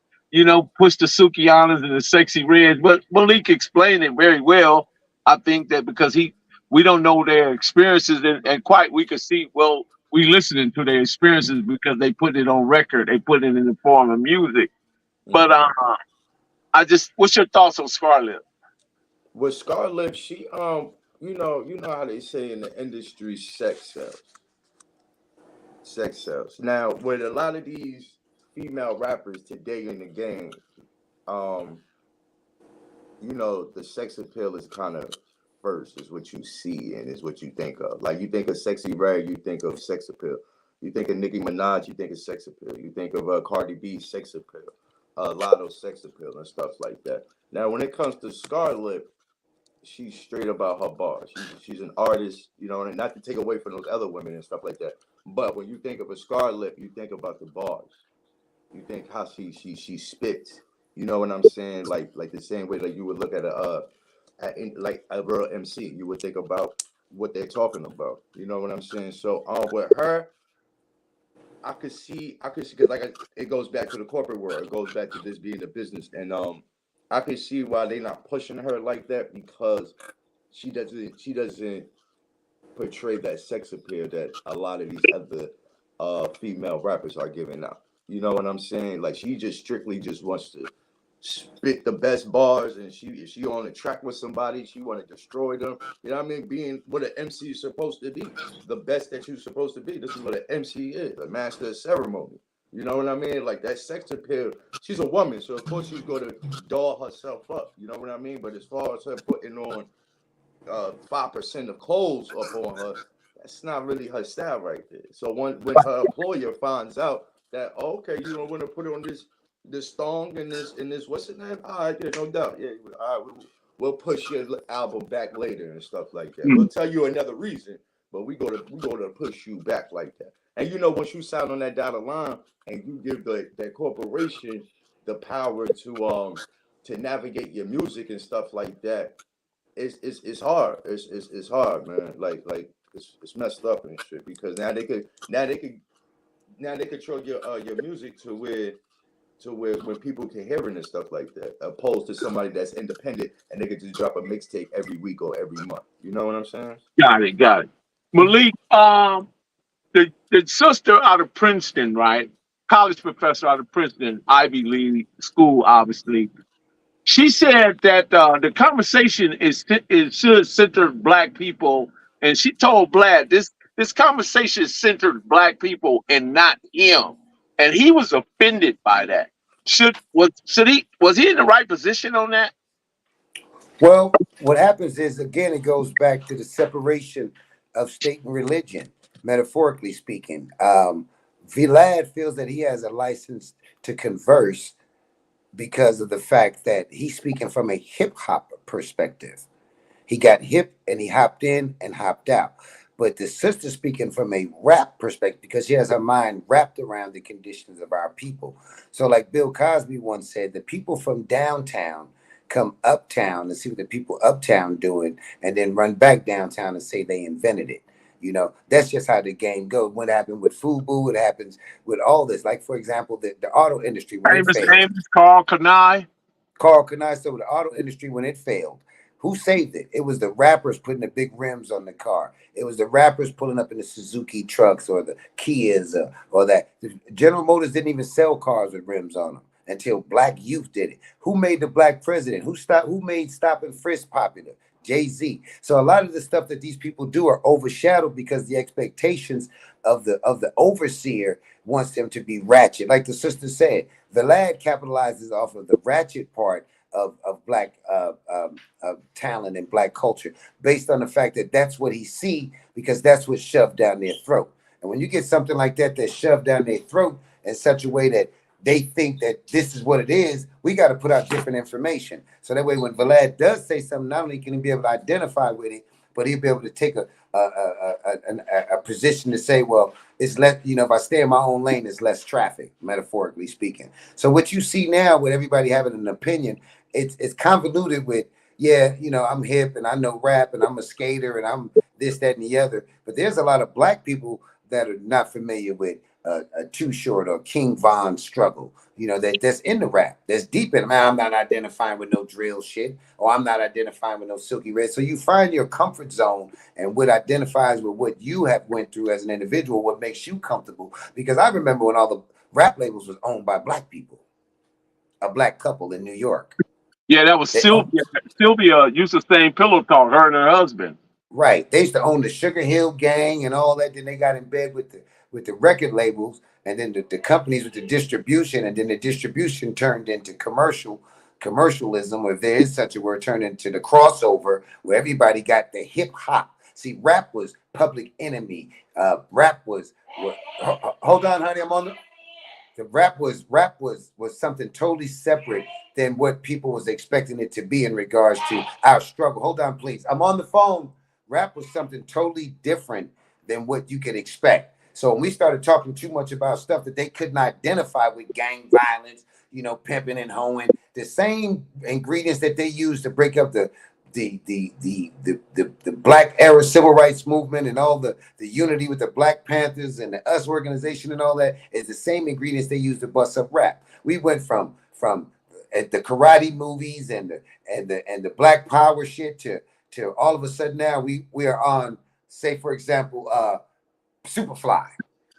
push the Sukihanas and the Sexy Reds. But Malik explained it very well. I think that because we don't know their experiences, and quite we could see. Well, we listening to their experiences because they put it on record. They put it in the form of music. But what's your thoughts on Scarlett? With Scarlett, she you know how they say in the industry, sex sells. Sex sells. Now, with a lot of these female rappers today in the game, the sex appeal is kind of first, is what you see and is what you think of. Like, you think of Sexy Red, you think of sex appeal. You think of Nicki Minaj, you think of sex appeal. You think of Cardi B, sex appeal. Lotto, sex appeal, and stuff like that. Now, when it comes to Scarlett, she's straight about her bars. She's an artist, and not to take away from those other women and stuff like that. But when you think of a Scarlett, you think about the bars. You think how she spits. You know what I'm saying? Like the same way that you would look at a real MC. You would think about what they're talking about. You know what I'm saying? So with her, I could see because it goes back to the corporate world. It goes back to this being a business, and I could see why they're not pushing her like that, because she doesn't portray that sex appeal that a lot of these other female rappers are giving out. You know what I'm saying? Like, she just strictly just wants to spit the best bars, and if she on a track with somebody, she want to destroy them. You know what I mean? Being what an MC is supposed to be, the best that you're supposed to be. This is what an MC is, a master of ceremony. You know what I mean? Like, that sex appeal, she's a woman, so of course she's going to doll herself up. You know what I mean? But as far as her putting on 5% of clothes up on her, that's not really her style right there. So when her employer finds out that, okay, you don't want to put on this thong and this what's it name? All right, yeah, no doubt. Yeah, all right, we'll push your album back later and stuff like that. We'll tell you another reason, but we go to push you back like that. And once you sign on that dotted line and you give that corporation the power to navigate your music and stuff like that, it's hard. It's hard, man. Like it's messed up and shit, because now they control your music to where when people can hear it and stuff like that, opposed to somebody that's independent and they could just drop a mixtape every week or every month. You know what I'm saying? Got it. Malik, the sister out of Princeton, right? College professor out of Princeton, Ivy League school, obviously. She said that the conversation should center Black people, and she told Black this conversation centered Black people and not him, and he was offended by that. Was he in the right position on that? Well, what happens is, again, it goes back to the separation of state and religion, metaphorically speaking. Vlad feels that he has a license to converse because of the fact that he's speaking from a hip hop perspective. He got hip and he hopped in and hopped out. But the sister speaking from a rap perspective, because she has her mind wrapped around the conditions of our people. So like Bill Cosby once said, the people from downtown come uptown and see what the people uptown doing, and then run back downtown and say they invented it. That's just how the game goes. What happened with FUBU, it happens with all this. Like, for example, the auto industry. Famous name is Carl Kanai. So the auto industry, when it failed, who saved it? It was the rappers putting the big rims on the car. It was the rappers pulling up in the Suzuki trucks or the Kias or that. General Motors didn't even sell cars with rims on them until Black youth did it. Who made the Black president? Who made Stop and Frisk popular? Jay-Z. So a lot of the stuff that these people do are overshadowed because the expectations of the overseer wants them to be ratchet. Like the sister said, the lad capitalizes off of the ratchet part of Black talent and Black culture, based on the fact that that's what he see, because that's what's shoved down their throat. And when you get something like that that's shoved down their throat in such a way that they think that this is what it is. We got to put out different information. So that way, when Vlad does say something, not only can he be able to identify with it, but he'll be able to take a position to say, well, it's less, if I stay in my own lane, it's less traffic, metaphorically speaking. So what you see now with everybody having an opinion, it's convoluted with, yeah, I'm hip and I know rap and I'm a skater and I'm this, that, and the other. But there's a lot of black people that are not familiar with a Too Short or King Von's struggle, that's in the rap, that's deep in it. Man, I'm not identifying with no drill shit, or I'm not identifying with no Silky Red. So you find your comfort zone and what identifies with what you have went through as an individual, what makes you comfortable. Because I remember when all the rap labels was owned by black people, a black couple in New York. Yeah, that was Sylvia. Sylvia used to sing Pillow Talk, her and her husband. Right. They used to own the Sugar Hill Gang and all that. Then they got in bed with the record labels, and then the companies with the distribution, and then the distribution turned into commercialism, or if there is such a word, turned into the crossover, where everybody got the hip hop. See, rap was Public Enemy. Rap was hold on, honey, I'm on the rap was something totally separate than what people was expecting it to be in regards to our struggle. Hold on, please. I'm on the phone. Rap was something totally different than what you could expect. So when we started talking too much about stuff that they couldn't identify with, gang violence, pimping and hoeing, the same ingredients that they used to break up the Black era civil rights movement and all the unity with the Black Panthers and the US organization and all that is the same ingredients they used to bust up rap. We went from the karate movies and the Black Power shit to all of a sudden now we are on, say for example, Superfly.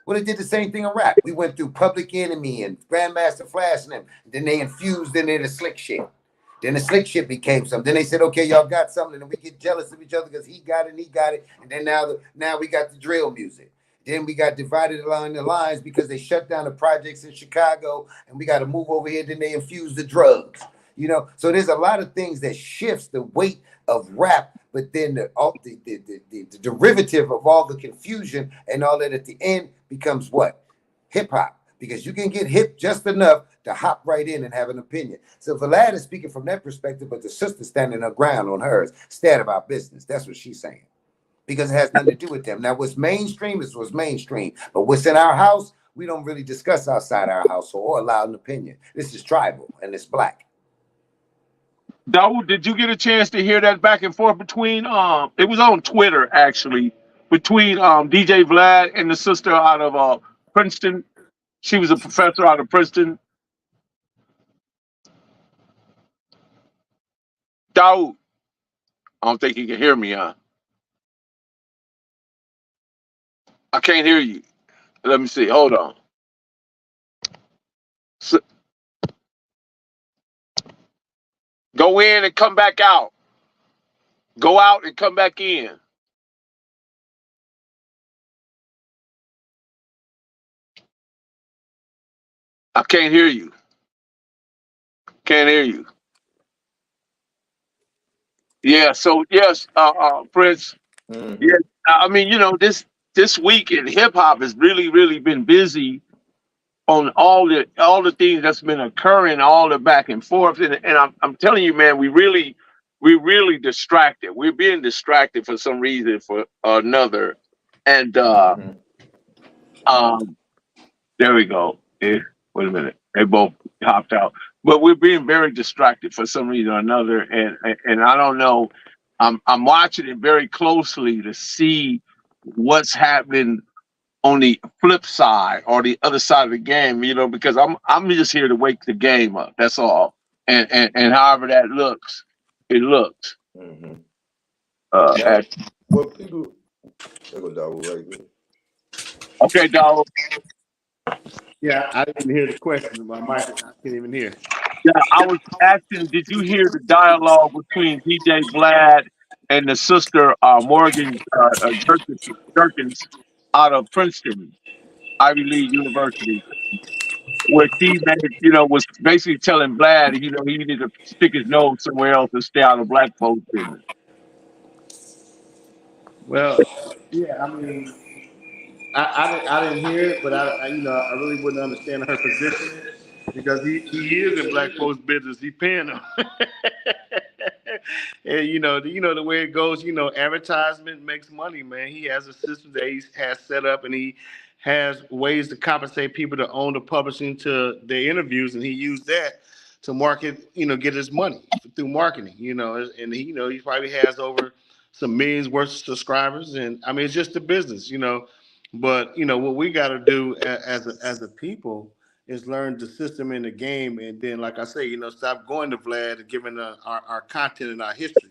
Well, they did the same thing in rap. We went through Public Enemy and Grandmaster Flash and them. Then they infused into the slick shit. Then the slick shit became something. Then they said, okay, y'all got something, and we get jealous of each other because he got it and he got it. And then now we got the drill music. Then we got divided along the lines because they shut down the projects in Chicago, and we got to move over here. Then they infused the drugs. So there's a lot of things that shifts the weight of rap, but then the derivative of all the confusion and all that at the end becomes what? Hip hop. Because you can get hip just enough to hop right in and have an opinion. So Vlad is speaking from that perspective, but the sister standing her ground on hers, stay about business. That's what she's saying. Because it has nothing to do with them. Now, what's mainstream is what's mainstream. But what's in our house, we don't really discuss outside our house or allow an opinion. This is tribal and it's black. Dahood, did you get a chance to hear that back and forth between it was on Twitter actually, between DJ Vlad and the sister out of Princeton? She was a professor out of Princeton. Dahoud, I don't think he can hear me, huh? I can't hear you. Let me see. Hold on. So, go in and come back out. Go out and come back in. I can't hear you. Can't hear you. Yeah. So yes, Prince. Mhm. Yeah. I mean, this week in hip hop has really been busy on all the things that's been occurring, all the back and forth, and I'm telling you, man, we're really distracted. We're being distracted for some reason for another, and um, there we go. Wait a minute, they both hopped out, but we're being very distracted for some reason or another, and I don't know. I'm watching it very closely to see what's happening on the flip side or the other side of the game, because I'm just here to wake the game up. That's all. And however that looks, it looks. Mm-hmm. At, Well, people, there go Dahoud right there. okay, dog. Yeah, I didn't hear the question. My mic, I can't even hear. Yeah, I was asking, did you hear the dialogue between DJ Vlad and the sister Morgan Jerkins out of Princeton, Ivy League University? Where she was basically telling Vlad, he needed to stick his nose somewhere else and stay out of black folks' business. Well, yeah, I mean, I didn't hear it, but I really wouldn't understand her position. because he is in black folks' business. He paying them. And the way it goes. Advertisement makes money, man. He has a system that he has set up, and he has ways to compensate people to own the publishing to their interviews, and he used that to market. Get his money through marketing. And he probably has over some millions worth of subscribers, and I mean it's just a business. But what we got to do as a people is learn the system in the game, and then, like I say, stop going to Vlad and giving our content and our history,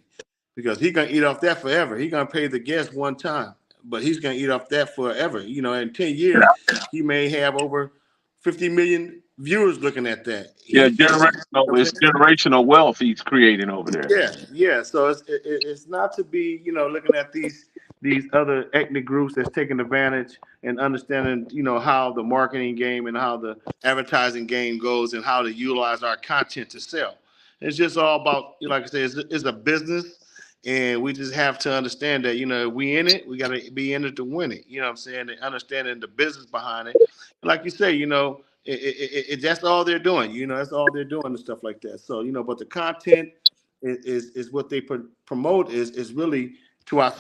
because he's gonna eat off that forever. He's gonna pay the guest one time, but he's gonna eat off that forever. In 10 years, he may have over 50 million viewers looking at that. Yeah, He's just, it's generational wealth he's creating over there. yeah. So it's not to be looking at these other ethnic groups that's taking advantage and understanding how the marketing game and how the advertising game goes and how to utilize our content to sell. It's just all about, like I said, it's a business, and we just have to understand that we in it, we got to be in it to win it. You know what I'm saying? And understanding the business behind it. Like you say, that's all they're doing. That's all they're doing and stuff like that. So but the content is what they promote is really to our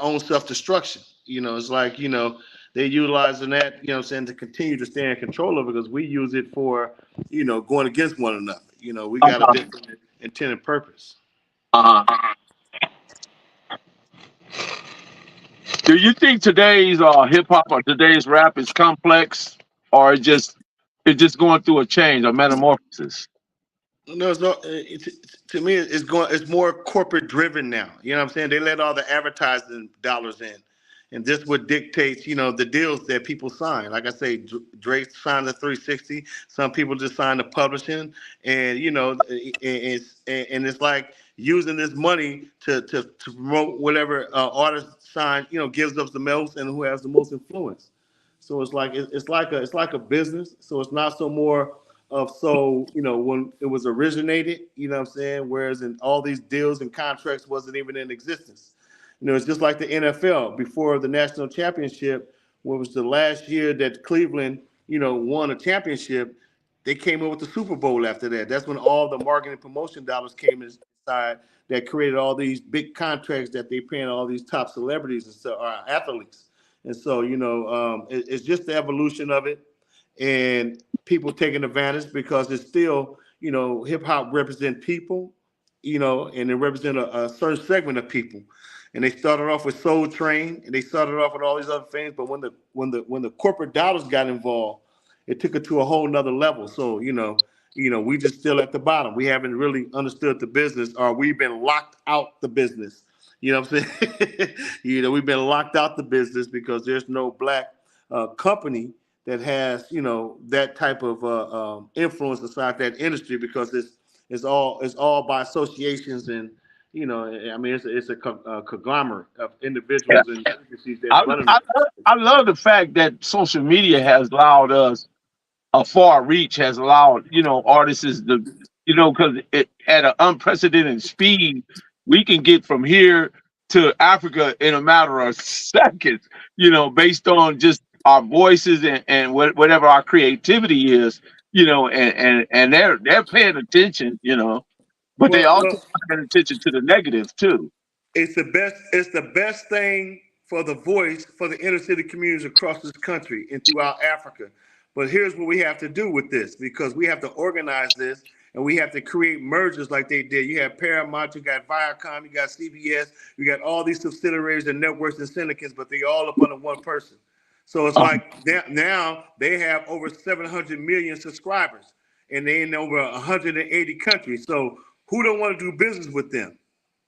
own self destruction. It's like they're utilizing that. What I'm saying, to continue to stay in control of it, because we use it for going against one another. We got a different intended purpose. Uh-huh. Do you think today's hip hop or today's rap is complex, or it's just going through a change, a metamorphosis? No, it's not. To me, it's more corporate driven now. You know what I'm saying? They let all the advertising dollars in, and this would dictate, the deals that people sign. Like I say, Drake signed the 360. Some people just sign the publishing, and it's like using this money to promote whatever artist sign, gives us the most and who has the most influence. So it's like a business. So it's not so more of when it was originated, what I'm saying? Whereas in all these deals and contracts wasn't even in existence. It's just like the NFL before the national championship. What was the last year that Cleveland, won a championship? They came up with the Super Bowl after that. That's when all the marketing promotion dollars came inside that created all these big contracts that they paying all these top celebrities and so athletes. And so, it's just the evolution of it, and people taking advantage, because it's still, hip hop represent people, and it represent a certain segment of people. And they started off with Soul Train, and they started off with all these other things. But when the corporate dollars got involved, it took it to a whole nother level. So, we just still at the bottom. We haven't really understood the business, or we've been locked out the business. You know what I'm saying? We've been locked out the business because there's no black company that has, that type of influence inside that industry, because it's all by associations, and I mean it's a conglomerate of individuals and agencies that's I, running I, it. I love the fact that social media has allowed us a far reach, has allowed artists to because at an unprecedented speed we can get from here to Africa in a matter of seconds, based on just our voices and whatever our creativity is, and they're paying attention, but they also Well, paying attention to the negatives too. It's the best thing for the voice for the inner city communities across this country and throughout Africa. But here's what we have to do with this, because we have to organize this, and we have to create mergers like they did. You have Paramount, you got Viacom, you got CBS, you got all these subsidiaries and networks and syndicates, but they all up under one person. So it's like now they have over 700 million subscribers, and they in over 180 countries. So who don't want to do business with them?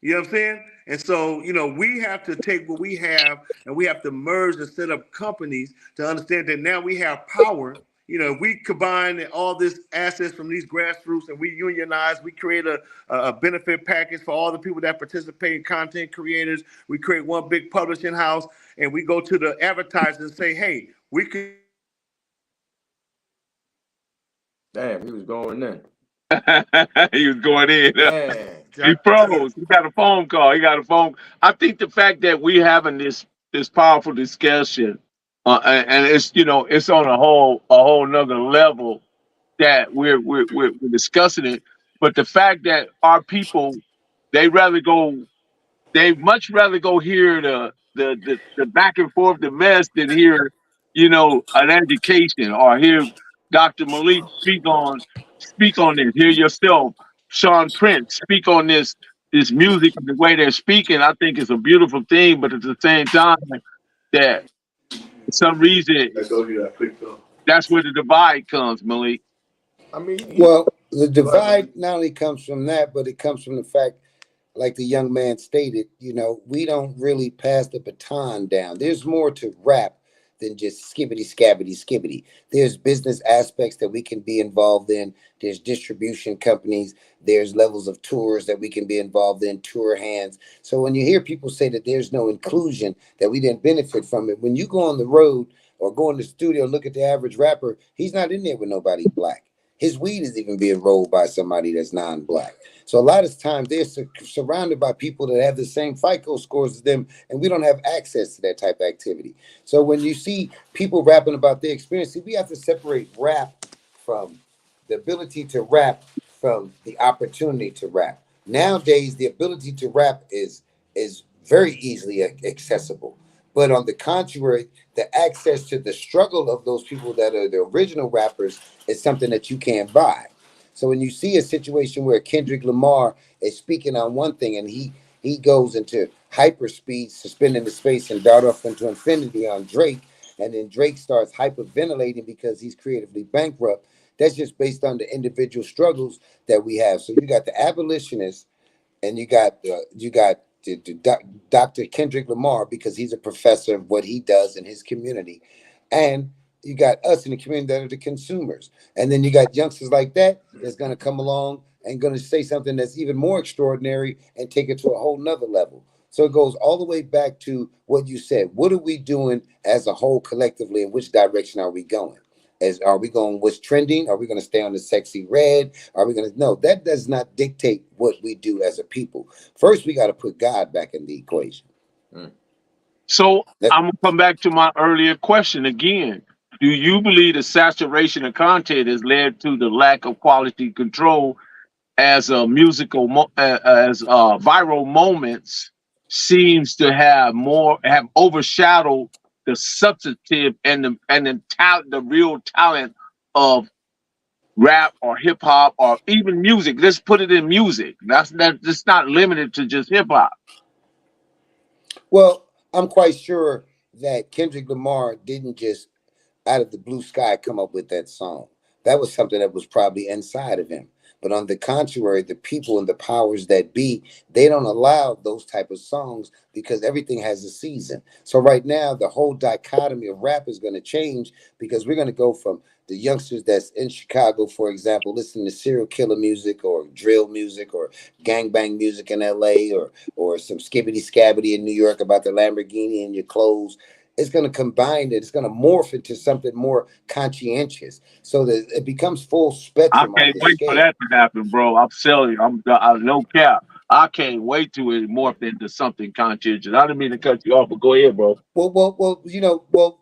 You know what I'm saying? And so, we have to take what we have, and we have to merge and set up companies to understand that now we have power. If we combine all this assets from these grassroots and we unionize, we create a benefit package for all the people that participate in content creators. We create one big publishing house, and we go to the advertisers and say, hey, we could. Damn, he was going in. He was going in. Man. He froze. He got a phone call. I think the fact that we having this powerful discussion, and it's it's on a whole nother level, that we're discussing it, but the fact that our people, they rather go, they much rather go hear the back and forth, the mess, than hear, an education, or hear Dr. Malik speak on this. Hear yourself, Sean Prince, speak on this music and the way they're speaking. I think it's a beautiful thing, but at the same time, that for some reason that's where the divide comes, Malik. I mean, Well, the divide not only comes from that, but it comes from the fact, like the young man stated, we don't really pass the baton down. There's more to rap than just skibbity, scabbity, skibbity. There's business aspects that we can be involved in. There's distribution companies. There's levels of tours that we can be involved in, tour hands. So when you hear people say that there's no inclusion, that we didn't benefit from it, when you go on the road or go in the studio and look at the average rapper, he's not in there with nobody black. His weed is even being rolled by somebody that's non-black. So a lot of times they're surrounded by people that have the same FICO scores as them, and we don't have access to that type of activity. So when you see people rapping about their experience, we have to separate rap from the ability to rap from the opportunity to rap. Nowadays, the ability to rap is very easily accessible. But on the contrary, the access to the struggle of those people that are the original rappers is something that you can't buy. So when you see a situation where Kendrick Lamar is speaking on one thing and he goes into hyperspeed, suspending the space and dart off into infinity on Drake, and then Drake starts hyperventilating because he's creatively bankrupt, that's just based on the individual struggles that we have. So you got the abolitionists, and you got Dr. Kendrick Lamar, because he's a professor of what he does in his community, and you got us in the community that are the consumers. And then you got youngsters like that that's going to come along and going to say something that's even more extraordinary and take it to a whole nother level. So it goes all the way back to what you said. What are we doing as a whole collectively, and which direction are we going? Are we going what's trending? Are we going to stay on the sexy red? Are we going to? No, that does not dictate what we do as a people. First, we got to put God back in the equation. So I'm going to come back to my earlier question again. Do you believe the saturation of content has led to the lack of quality control, as a viral moments seems to have overshadowed the substantive and the talent, the real talent of rap or hip hop or even music? Let's put it in music. That's not limited to just hip hop. Well, I'm quite sure that Kendrick Lamar didn't just out of the blue sky come up with that song. That was something that was probably inside of him. But on the contrary, the people and the powers that be, they don't allow those type of songs because everything has a season. So right now, the whole dichotomy of rap is going to change, because we're going to go from the youngsters that's in Chicago, for example, listening to serial killer music or drill music or gangbang music in LA, or some skibbity scabbity in New York about the Lamborghini in your clothes. It's going to combine it. It's going to morph into something more conscientious, so that it becomes full spectrum. I can't wait for that to happen, bro. I'm telling you, I'm no cap. I can't wait to it morph into something conscientious. I didn't mean to cut you off, but go ahead, bro. Well,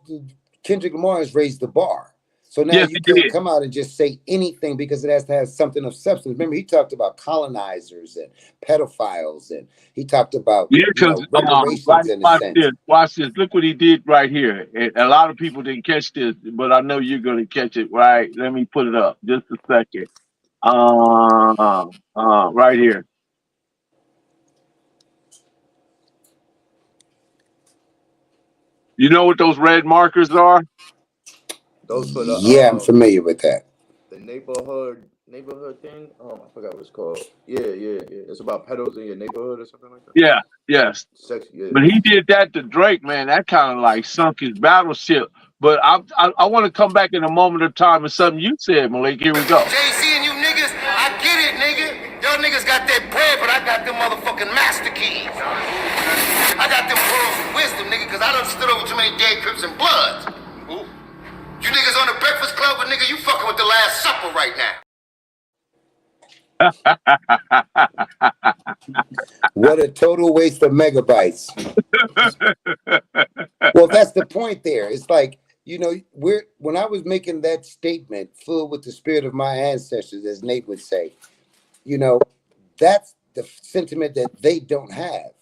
Kendrick Lamar has raised the bar. So now Yes, you can't come out and just say anything, because it has to have something of substance. Remember, he talked about colonizers and pedophiles, and he talked about reparations in a sense. Watch this. Look what he did right here. And a lot of people didn't catch this, but I know you're going to catch it. Right? Let me put it up just a second. Right here. You know what those red markers are? Those for the I'm familiar with that. The neighborhood thing. I forgot what it's called. Yeah. It's about pedos in your neighborhood or something like that. Yeah, yes. Sex, yeah. But he did that to Drake, man. That kind of like sunk his battleship. But I want to come back in a moment of time and something you said, Malik. Here we go. JC and you niggas, I get it, nigga. Y'all niggas got that bread, but I got them motherfucking master keys. I got them pearls of wisdom, nigga, because I done stood over too many dead Crips and Bloods. Ooh. You niggas on the Breakfast Club, but nigga, you fucking with the Last Supper right now. What a total waste of megabytes. Well, that's the point there. It's like, we're when I was making that statement, full with the spirit of my ancestors, as Nate would say, you know, that's the sentiment that they don't have.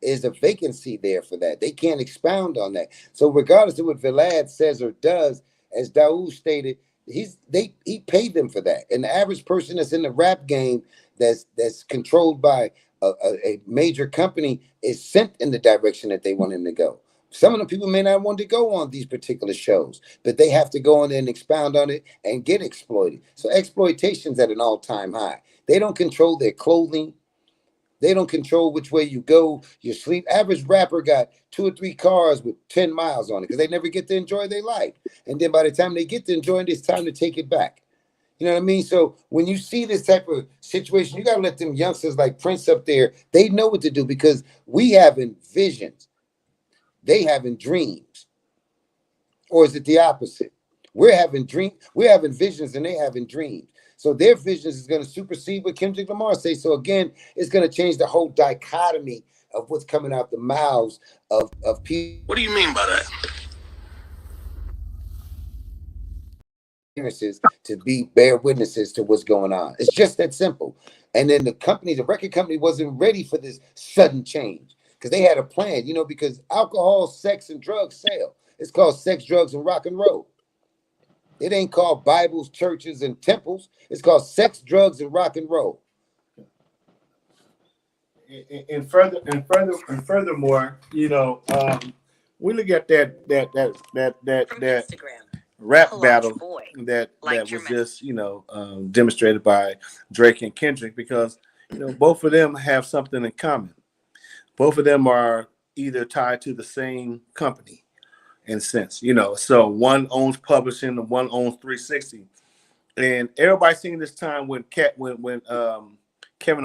Is a vacancy there for that. They can't expound on that. So regardless of what Vlad says or does, as Daoud stated, he paid them for that. And the average person that's in the rap game that's controlled by a major company is sent in the direction that they want him to go. Some of the people may not want to go on these particular shows, but they have to go on there and expound on it and get exploited. So exploitation's at an all-time high. They don't control their clothing. They don't control which way you go, your sleep. Average rapper got 2 or 3 cars with 10 miles on it because they never get to enjoy their life. And then by the time they get to enjoy it, it's time to take it back. You know what I mean? So when you see this type of situation, you got to let them youngsters like Prince up there, they know what to do because we having visions. They having dreams. Or is it the opposite? We're having visions and they having dreams. So their visions is going to supersede what Kendrick Lamar says. So again, it's going to change the whole dichotomy of what's coming out the mouths of people. What do you mean by that? To be bear witnesses to what's going on. It's just that simple. And then the record company wasn't ready for this sudden change because they had a plan, you know, because alcohol, sex, and drugs sell. It's called sex, drugs, and rock and roll. It ain't called Bibles, churches, and temples. It's called sex, drugs, and rock and roll. And furthermore, you know, we look at that rap battle that was just, you know, demonstrated by Drake and Kendrick because, you know, both of them have something in common. Both of them are either tied to the same company. In a sense, you know, so one owns publishing and one owns 360, and everybody seen this time when Kevin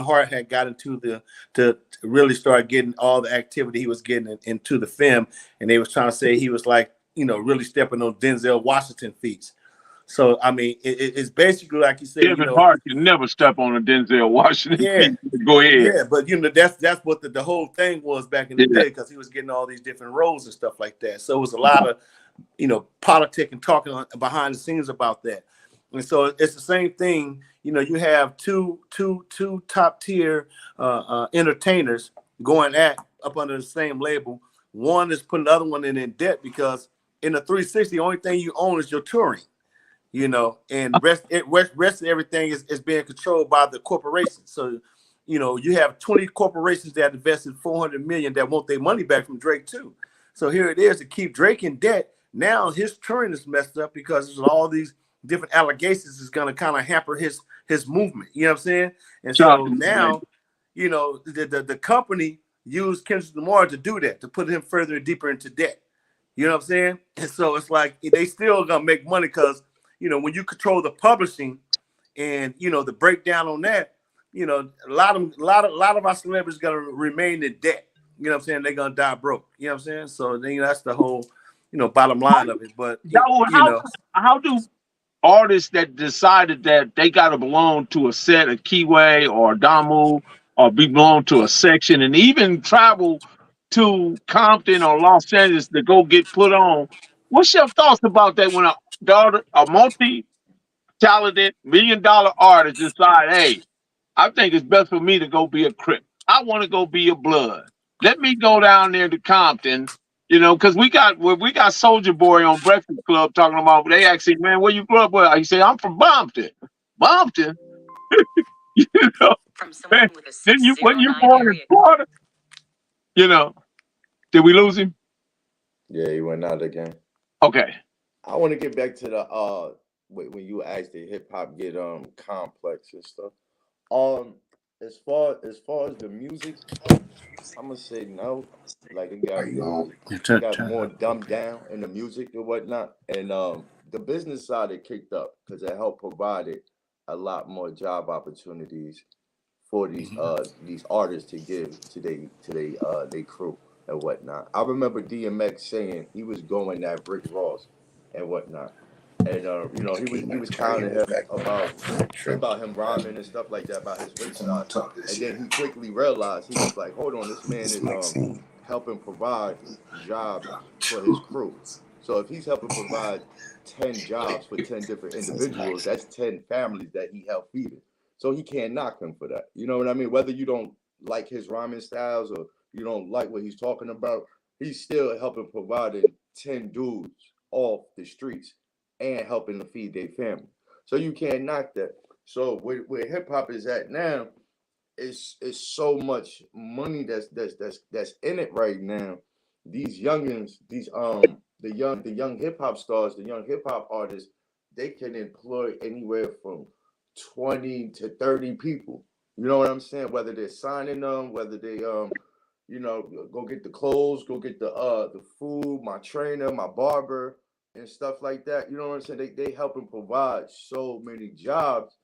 Hart had got into to really start getting all the activity he was getting into the film, and they was trying to say he was like, you know, really stepping on Denzel Washington feet. So I mean, it's basically like you said, Kevin Hart can never step on a Denzel Washington. Yeah, go ahead. Yeah, but you know that's what the whole thing was back in the day because he was getting all these different roles and stuff like that. So it was a lot of, you know, politic and talking behind the scenes about that. And so it's the same thing. You know, you have two top tier entertainers going up under the same label. One is putting the other one in debt because in the 360, the only thing you own is your touring. You know, and rest of everything is being controlled by the corporations. So, you know, you have 20 corporations that invested $400 million that want their money back from Drake too. So here it is to keep Drake in debt. Now his touring is messed up because there's all these different allegations is going to kind of hamper his movement. You know what I'm saying? And so now, you know, the company used Kendrick Lamar to do that, to put him further and deeper into debt. You know what I'm saying? And so it's like they still gonna make money because, you know, when you control the publishing and, you know, the breakdown on that, you know, a lot of our celebrities gonna remain in debt. You know what I'm saying? They're gonna die broke. You know what I'm saying? So then, you know, that's the whole, you know, bottom line of it. But how do artists that decided that they gotta belong to a set, a Keyway or Damu, or belong to a section, and even travel to Compton or Los Angeles to go get put on? What's your thoughts about that when a multi-talented $1 million artist decide, hey, I think it's best for me to go be a Crip. I want to go be a Blood. Let me go down there to Compton, you know, because we got Soulja Boy on Breakfast Club talking about, they asked him, man, where you grew up with? He said, I'm from Bompton. Bompton? You know, man, then when you born in Florida, you know, did we lose him? Yeah, he went out again. Okay. I want to get back to the when you asked the hip hop get complex and stuff. As far as the music, I'm gonna say no. Like it got more dumbed down in the music and whatnot, and the business side it kicked up because it helped provided a lot more job opportunities for these artists to give to they crew and whatnot. I remember DMX saying he was going at Rick Ross and whatnot. And you know, he was clowning him about him rhyming and stuff like that about his race side. And then he quickly realized, he was like, hold on, this man is helping provide jobs for his crew. So if he's helping provide 10 jobs for 10 different individuals, that's 10 families that he helped feeding. So he can't knock him for that. You know what I mean? Whether you don't like his rhyming styles or you don't like what he's talking about, he's still helping providing 10 dudes off the streets and helping to feed their family. So you can't knock that. So where hip hop is at now, it's so much money that's in it right now. These youngins, the young hip hop stars, the young hip hop artists, they can employ anywhere from 20 to 30 people. You know what I'm saying? Whether they're signing them, whether they go get the clothes, go get the food, my trainer, my barber, and stuff like that. You know what I'm saying? They helping provide so many jobs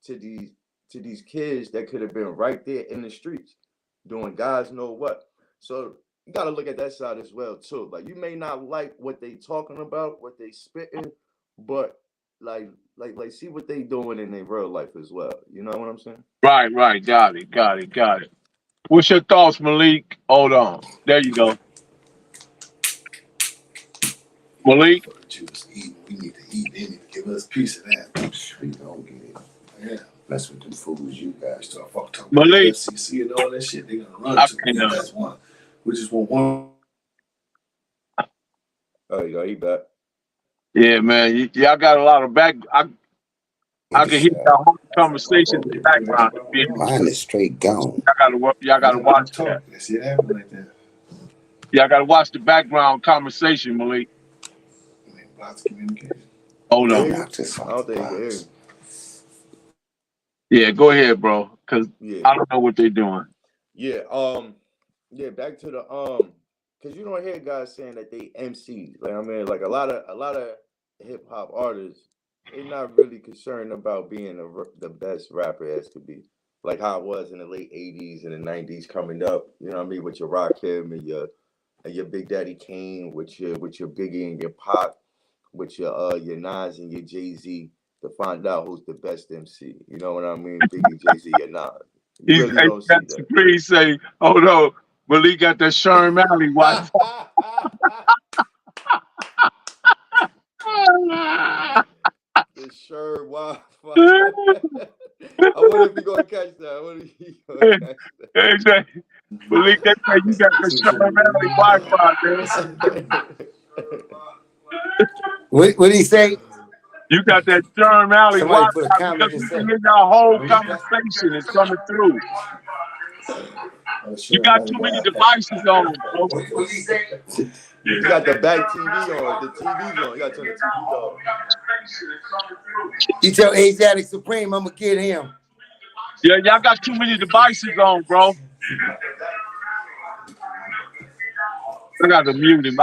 to these kids that could have been right there in the streets doing guys know what. So you got to look at that side as well too. Like you may not like what they talking about, what they spitting, but like see what they doing in their real life as well. You know what I'm saying? Right. Got it. What's your thoughts, Malik? Hold on. There you go. Malik? We need to eat. They need to give us a piece of that. We don't get it. Yeah. That's what the fools you guys Start fucking talking Malik. about FCC and all that shit. They're gonna run to me. That's one. We just want one. Oh, you got he back. Yeah, man. Y'all got a lot of back. I can hear the whole conversation in the background. Mine is straight gone. Y'all gotta watch that. See it happen like that. Y'all gotta watch the background conversation, Malik. I mean, lots of communication. Hold on. I don't think he can hear you. Yeah, go ahead, bro. Cause Yeah. I don't know what they're doing. Yeah. Yeah. Back to the because you don't hear guys saying that they MCs. Like I mean, like a lot of hip hop artists, they're not really concerned about being the best rapper as could be. Like how it was in the late '80s and the '90s coming up. You know what I mean? With your Rakim and your Big Daddy Kane, with your Biggie and your Pac, with your Nas and your Jay-Z, to find out who's the best MC. You know what I mean? Biggie, Jay-Z, or Nas. You really don't see that. Please say, oh no, Malik got that Sherm Alley watch. The Sherm Wi-Fi. I wonder if you're gonna catch that. Exactly. Malik, that's why you got the Sherm Alley Wi-Fi, man. What did he say? You got that Sherm Alley Somebody put a Wi-Fi comment because and you said- can hear your whole conversation is coming through. You got too many devices on, bro. What did he say? You got the back TV on, the TV's on. You got to turn the TV off. You tell Asiatic Supreme I'm gonna get him. Yeah, y'all got too many devices on, bro. I got to mute him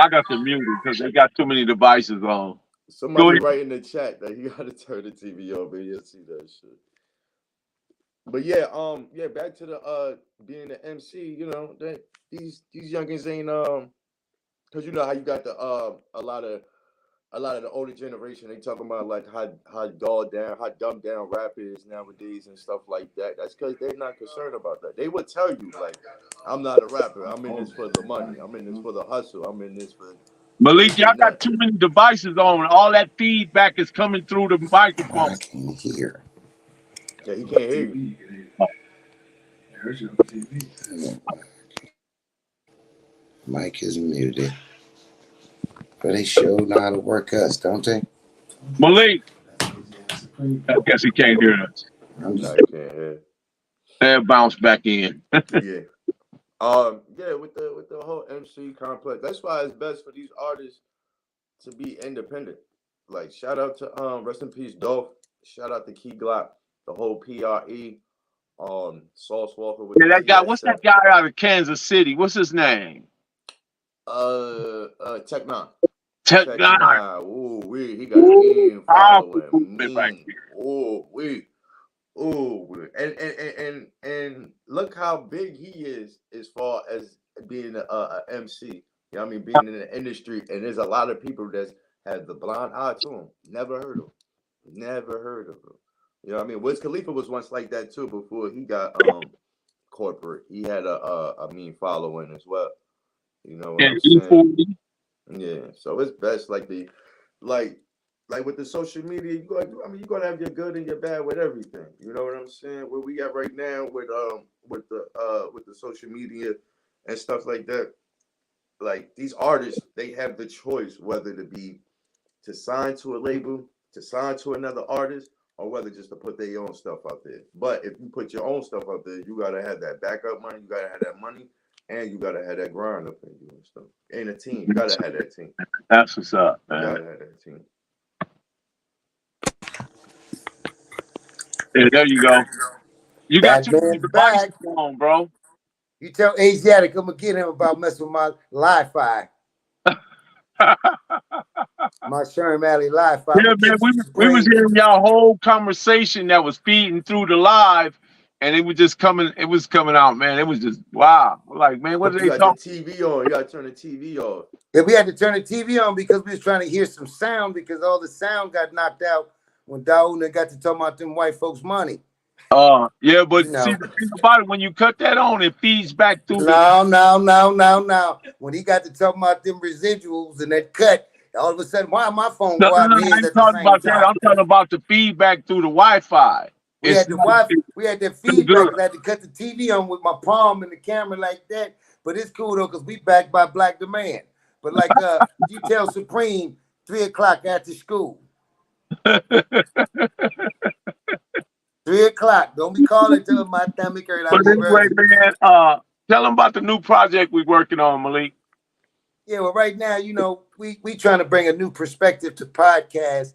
because they got too many devices on. Somebody write in the chat that you got to turn the TV on, man. You'll see that shit. But yeah, back to the being the MC. You know that these youngins ain't because you know how you got the a lot of the older generation. They talking about like how dumbed down rap is nowadays and stuff like that. That's because they're not concerned about that. They would tell you like, I'm not a rapper. I'm in this for the money. I'm in this for the hustle. I'm in this for. Malik, y'all got too many devices on. All that feedback is coming through the microphone. I can't hear. Yeah, he can't hear you. Mike is muted. But they sure know how to work us, don't they? Malik, I guess he can't hear us. No, he can't hear. And bounce back in. Yeah. With the whole MC complex, that's why it's best for these artists to be independent. Like shout out to rest in peace Dolph, shout out to Key Glock, the whole PRE, Sauce Walker with that guy. What's that guy out of Kansas City? What's his name? Tech Nine. Tech Nine. Ooh, he got a following. And look how big he is as far as being a MC. You know what I mean? Being in the industry, and there's a lot of people that have the blind eye to him. Never heard of him. You know what I mean? Wiz Khalifa was once like that too before he got corporate. He had a mean following as well. You know what I'm saying? Yeah, so it's best like like with the social media. You're gonna have your good and your bad with everything. You know what I'm saying? Where we at right now with the social media and stuff like that. Like these artists, they have the choice whether to sign to a label, to sign to another artist, or whether just to put their own stuff out there. But if you put your own stuff out there, you gotta have that backup money. You gotta have that money, and you gotta have that grind up in you and stuff. And a team, you gotta have that team. That's what's up, You man. gotta have that team. Yeah, there you go. You got Bad too many man's back. devices on, bro. You tell Asiatic I'm gonna get him about messing with my Li-Fi. My Sherm Alley Li-Fi. Yeah, man, we was hearing y'all whole conversation that was feeding through the live, and it was just coming. It was coming out, man. It was just wow. Like, man, what are You they got talking? the TV on. You gotta turn the TV off. Yeah, we had to turn the TV on because we was trying to hear some sound because all the sound got knocked out when Dahoodpostman got to talk about them white folks' money. Yeah, but You see, know. the thing about it, when you cut that on, it feeds back through. No. When he got to talk about them residuals and that cut, all of a sudden, why my phone No, go out I his ain't at the talking same about that. time? I'm talking about the feedback through the Wi-Fi. We had the feedback because I had to cut the TV on with my palm and the camera like that. But it's cool though, because we backed by Black Demand. But like you tell Supreme 3 o'clock after school. 3 o'clock. Don't be calling till my stomach hurt. I But leave anyway, early. man, tell them about the new project we're working on, Malik. Yeah, well, right now, we trying to bring a new perspective to podcast.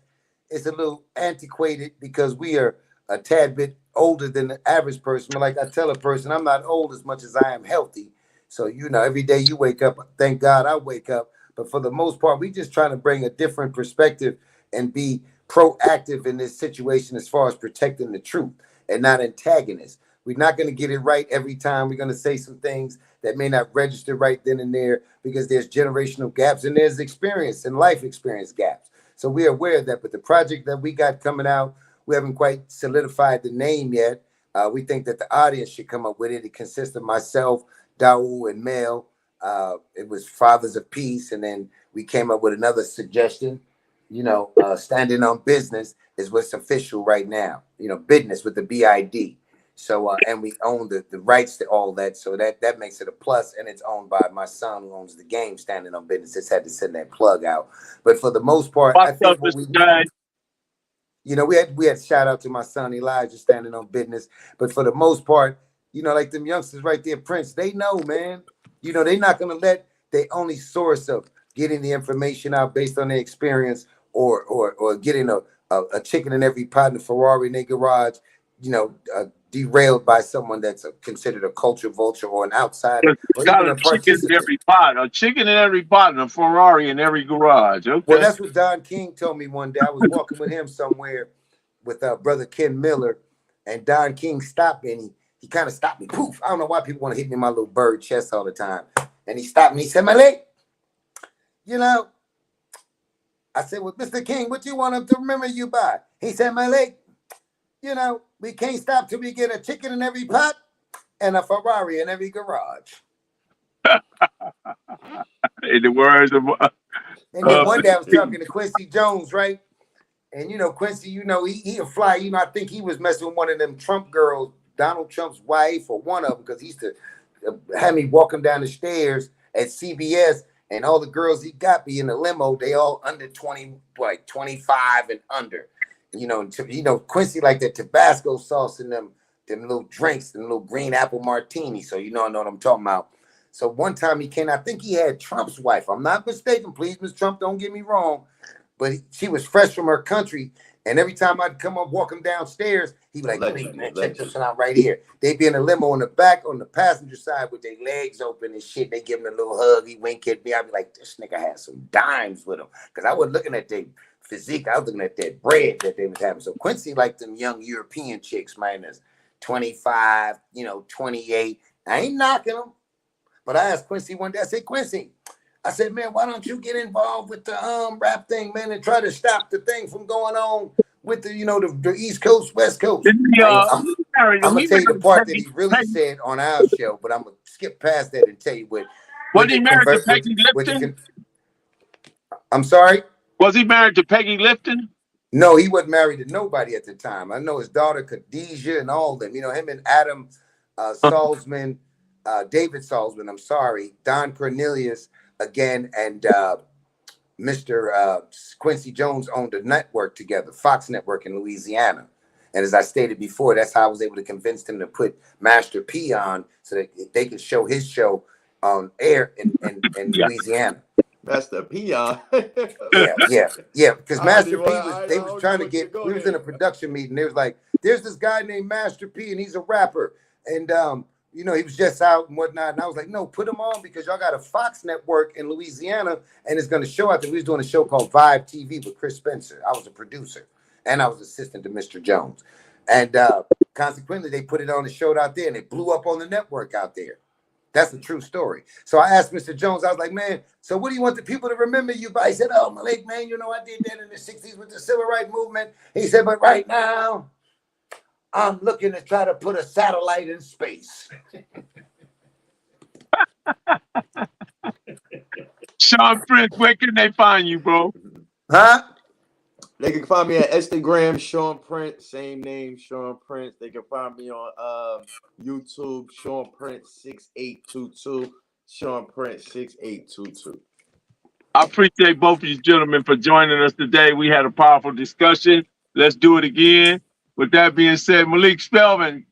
It's a little antiquated because we are a tad bit older than the average person. But like I tell a person, I'm not old as much as I am healthy. So, every day you wake up, thank God I wake up. But for the most part, we just trying to bring a different perspective and be proactive in this situation as far as protecting the truth and not antagonists. We're not going to get it right every time. We're going to say some things that may not register right then and there because there's generational gaps and there's experience and life experience gaps. So we're aware of that. But the project that we got coming out, we haven't quite solidified the name yet. We think that the audience should come up with it. It consists of myself, Daou, and Mel. It was Fathers of Peace. And then we came up with another suggestion. Standing on business is what's official right now. Business with the BID. So, and we own the rights to all that. So that makes it a plus. And it's owned by my son who owns the game, Standing on Business. Just had to send that plug out. But for the most part, I think what we had shout out to my son Elijah, Standing on Business. But for the most part, like them youngsters right there, Prince, they know, man. They're not going to let their only source of getting the information out based on their experience or getting a chicken in every pot in a Ferrari in their garage, derailed by someone that's considered a culture vulture or an outsider or even a participant. A chicken in every pot and a Ferrari in every garage. Okay. Well, that's what Don King told me one day. I was walking with him somewhere with brother Ken Miller, and Don King stopped me and he kind of stopped me. Poof. I don't know why people want to hit me in my little bird chest all the time. And he stopped me. He said, Malik, I said, well, Mr. King, what do you want him to remember you by? He said, Malik, we can't stop till we get a chicken in every pot and a Ferrari in every garage. In the words of and then one day I was talking to Quincy Jones, right? And Quincy, he'll fly. I think he was messing with one of them Trump girls, Donald Trump's wife, or one of them, because he used to have me walk him down the stairs at CBS, and all the girls he got be in the limo. They all under 20, like 25 and under. Quincy like that Tabasco sauce in them little drinks, them little green apple martini. So I know what I'm talking about. So one time he came, I think he had Trump's wife. I'm not mistaken. Please, Ms. Trump, don't get me wrong. But she was fresh from her country. And every time I'd come up, walk him downstairs, he'd be like, man, check this one out right here. They'd be in a limo in the back on the passenger side with their legs open and shit. They give him a little hug. He wink at me. I'd be like, this nigga had some dimes with him. Because I wasn't looking at their physique. I was looking at that bread that they was having. So Quincy liked them young European chicks, man, that's 25, 28. I ain't knocking them. But I asked Quincy one day, I said, Quincy, I said, man, why don't you get involved with the rap thing, man, and try to stop the thing from going on with the, the East Coast, West Coast? I'm going to tell you the part that he really said on our show, but I'm going to skip past that and tell you what. What he married to Peggy Lipton? I'm sorry? Was he married to Peggy Lifton? No, he wasn't married to nobody at the time. I know his daughter Khadijah and all of them. You know, him and Adam Salzman, David Salzman, I'm sorry, Don Cornelius again, and Mr. Quincy Jones owned a network together, Fox Network in Louisiana. And as I stated before, that's how I was able to convince them to put Master P on so that they could show his show on air in Louisiana. Master P on. Yeah. Because Master P they was trying to get. We was in a production meeting. They was like, "There's this guy named Master P, and he's a rapper, and you know, he was just out and whatnot." And I was like, "No, put him on because y'all got a Fox network in Louisiana, and it's going to show out there." We was doing a show called Vibe TV with Chris Spencer. I was a producer, and I was assistant to Mr. Jones, and consequently, they put it on the show out there, and it blew up on the network out there. That's a true story. So I asked Mr. Jones, I was like, "Man, so what do you want the people to remember you by?" He said, "Oh, Malik, man, you know, I did that in the 60s with the civil rights movement." He said, "But right now, I'm looking to try to put a satellite in space." Sean Prince, where can they find you, bro? Huh? They can find me at Instagram, Sean Prince, same name, Sean Prince. They can find me on YouTube, Sean Prince 6822, Sean Prince 6822. I appreciate both of you gentlemen for joining us today. We had a powerful discussion. Let's do it again. With that being said, Malik Spellman,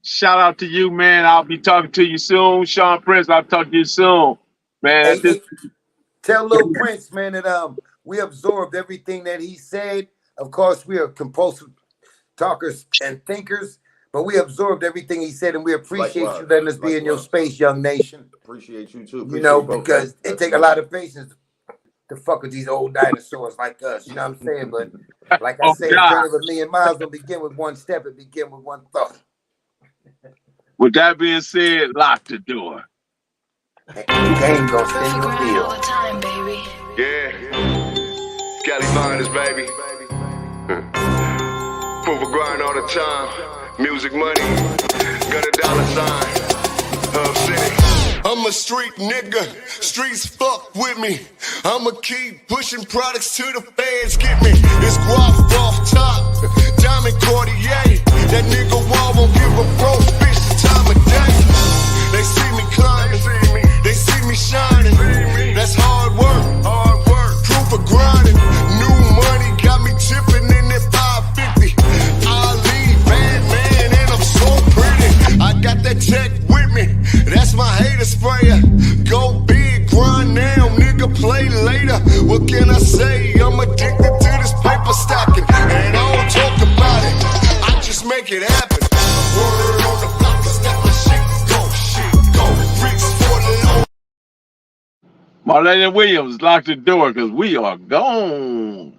shout out to you, man. I'll be talking to you soon. Sean Prince, I'll talk to you soon. Man, Hey, tell Lil Prince, man, that we absorbed everything that he said. Of course, we are compulsive talkers and thinkers, but we absorbed everything he said, and we appreciate you letting us be in your space, young nation. Appreciate you too. You know, because it take a lot of patience to fuck with these old dinosaurs like us. You know what I'm saying? But like I say, the journey of a million miles don't begin with one step; it begin with one thought. With that being said, lock the door. And you ain't gonna spin your bill. Yeah. Cali Finest, baby. Proof of grind all the time. Music money. Got a dollar sign. Hub City. I'm a street nigga. Streets fuck with me. I'ma keep pushing products to the fans get me. It's guap off top. Diamond Cartier. That nigga wall won't give a broke bitch the time of day. They see me climbing. They see me shining. That's hard work. Proof of grinding. New money got me tipping in that 550. I leave bad man and I'm so pretty. I got that tech with me. That's my hater sprayer. Go big, grind now, nigga, play later. What can I say? I'm addicted to this paper stacking. And I don't talk about it. I just make it happen. Word on the block is that my shit go. Bricks for the low. Marlena Williams, lock the door because we are gone.